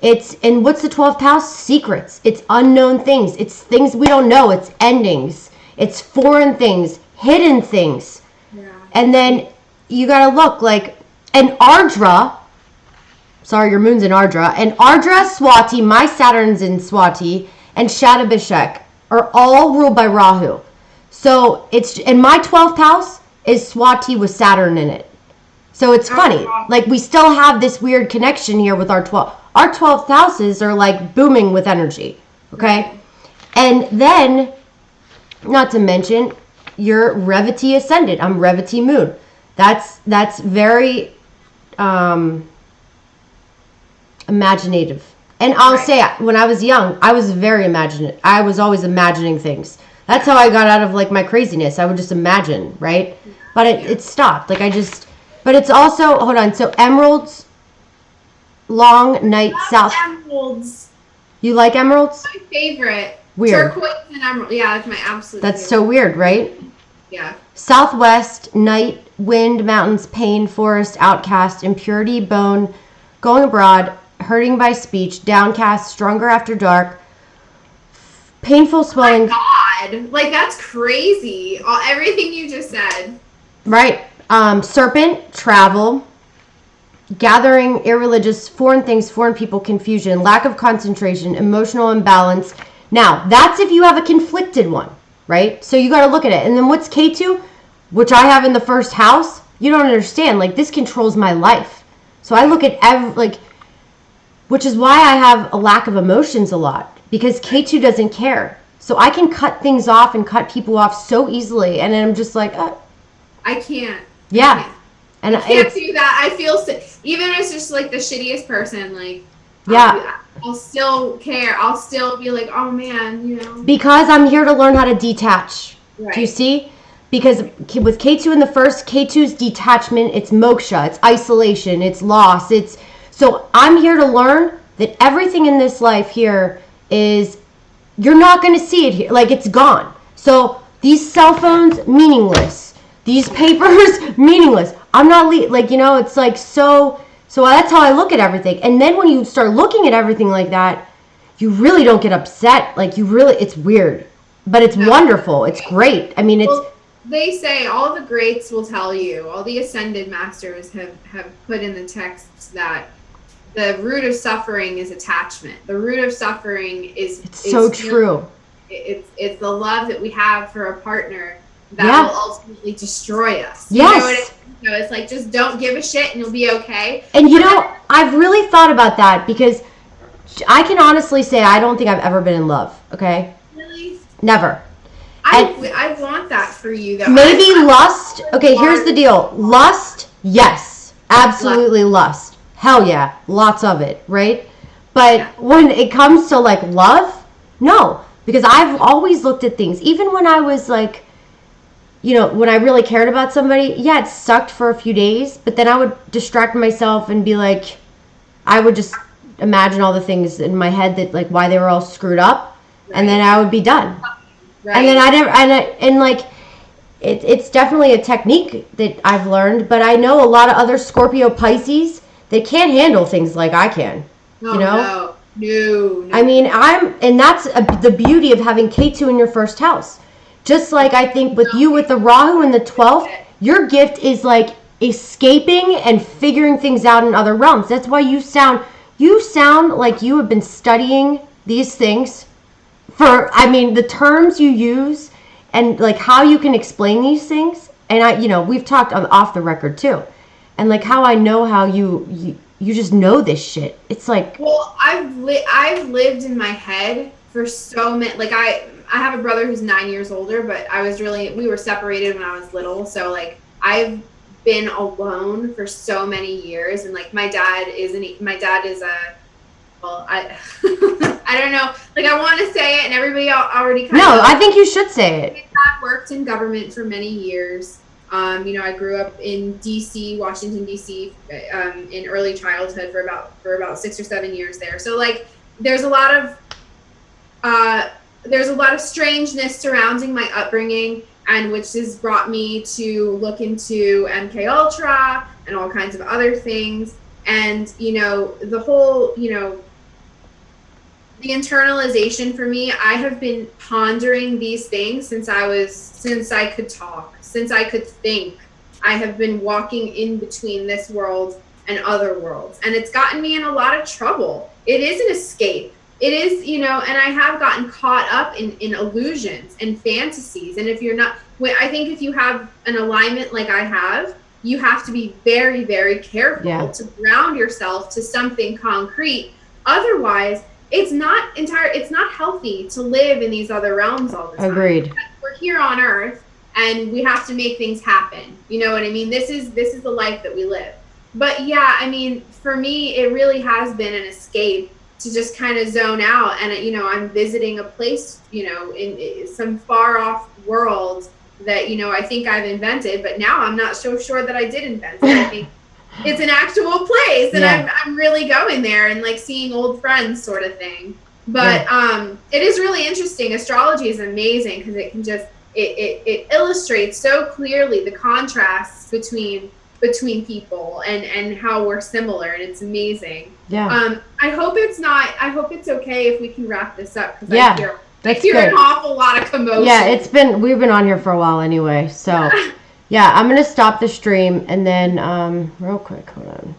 and what's the 12th house? Secrets. It's unknown things. It's things we don't know. It's endings. It's foreign things, hidden things.
Yeah.
And then you got to look like, and Ardra, sorry, your moon's in Ardra, and Ardra, Swati, my Saturn's in Swati, and Shatabhishek are all ruled by Rahu. So and my 12th house is Swati with Saturn in it. So it's funny. Like we still have this weird connection here with our 12th houses are like booming with energy. Okay? And then, not to mention, you're Revati ascendant. I'm Revati moon. That's very imaginative. And I'll say, when I was young, I was very imaginative. I was always imagining things. That's how I got out of like my craziness. I would just imagine, right? But it stopped. Like but it's also, hold on. So emeralds, long night south.
Emeralds.
You like emeralds?
My favorite.
Weird.
Turquoise and emerald. Yeah, that's my absolute
That's
favorite.
so weird, right?
Yeah.
Southwest, night, wind, mountains, pain, forest, outcast, impurity, bone, going abroad, hurting by speech, downcast, stronger after dark, painful swelling.
Oh my God. Like, that's crazy. Everything you just said.
Right. Serpent, travel, gathering, irreligious, foreign things, foreign people, confusion, lack of concentration, emotional imbalance. Now, that's if you have a conflicted one, right? So you got to look at it. And then what's K2, which I have in the first house? You don't understand. Like, this controls my life. So I look at which is why I have a lack of emotions a lot, because K2 doesn't care. So I can cut things off and cut people off so easily. And then I'm just like,
I can't.
Yeah. And
I can't do that. I feel even if it's just like the shittiest person, like,
yeah,
I'll still care. I'll still be like, oh man, you know.
Because I'm here to learn how to detach.
Right.
Do you see? Because with K2 in the first, K2's detachment, it's moksha, it's isolation, it's loss, so I'm here to learn that everything in this life here is, you're not going to see it here. Like, it's gone. So these cell phones, meaningless. These papers, meaningless. I'm not, it's like, so that's how I look at everything. And then when you start looking at everything like that, you really don't get upset. Like, it's weird. But it's wonderful. It's great. I mean,
they say all the greats will tell you, all the ascended masters have put in the texts that the root of suffering is attachment. The root of suffering is
so true.
It's the love that we have for a partner that
Yeah.
will ultimately destroy us.
Yes.
You know what I mean? So it's like, just don't give a shit and you'll be okay.
And you know, I've really thought about that because I can honestly say I don't think I've ever been in love. Okay.
Really?
Never.
I want that for you though.
Maybe lust. Okay, here's the deal. Lust, yes. Absolutely lust. Hell yeah. Lots of it, right? But when it comes to like love, no. Because I've always looked at things, even when I was like, you know, when I really cared about somebody, yeah, it sucked for a few days, but then I would distract myself and be like, I would just imagine all the things in my head that like why they were all screwed up, and then I would be done. Right. And then it's definitely a technique that I've learned, but I know a lot of other Scorpio Pisces, they can't handle things like I can.
Oh,
you know?
No.
I mean, and that's the beauty of having K2 in your first house. Just like I think with you with the Rahu in the 12th, your gift is like escaping and figuring things out in other realms. That's why you sound like you have been studying these things the terms you use and like how you can explain these things. And we've talked off the record too. And like how I know how you just know this shit. It's like,
well, I've lived in my head for so many. Like I have a brother who's 9 years older, but we were separated when I was little. So like I've been alone for so many years, and like my dad is a well, I I don't know. Like I want to say it, and everybody already kind of.
No, I think you should say it.
My dad worked in government for many years. I grew up in D.C., Washington D.C. In early childhood for about 6 or 7 years there. So like, there's a lot of strangeness surrounding my upbringing, and which has brought me to look into MK Ultra and all kinds of other things. And the whole the internalization for me, I have been pondering these things since I could talk, since I could think. I have been walking in between this world and other worlds, and it's gotten me in a lot of trouble. It is an escape. It is, and I have gotten caught up in illusions and fantasies. And if you're not, I think if you have an alignment like I have, you have to be very, very careful to ground yourself to something concrete. Otherwise, it's not healthy to live in these other realms all the time.
Agreed.
We're here on Earth, and we have to make things happen. You know what I mean? This is the life that we live. But yeah, I mean, for me, it really has been an escape to just kind of zone out. And I'm visiting a place, in some far off world that I think I've invented, but now I'm not so sure that I did invent it. I think it's an actual place, and I'm really going there and like seeing old friends, sort of thing. But it is really interesting. Astrology is amazing because it can just it illustrates so clearly the contrasts between people and how we're similar, and it's amazing. I hope it's okay if we can wrap this up, because I hear an awful lot of commotion.
We've been on here for a while anyway, so yeah, I'm gonna stop the stream and then real quick, hold on.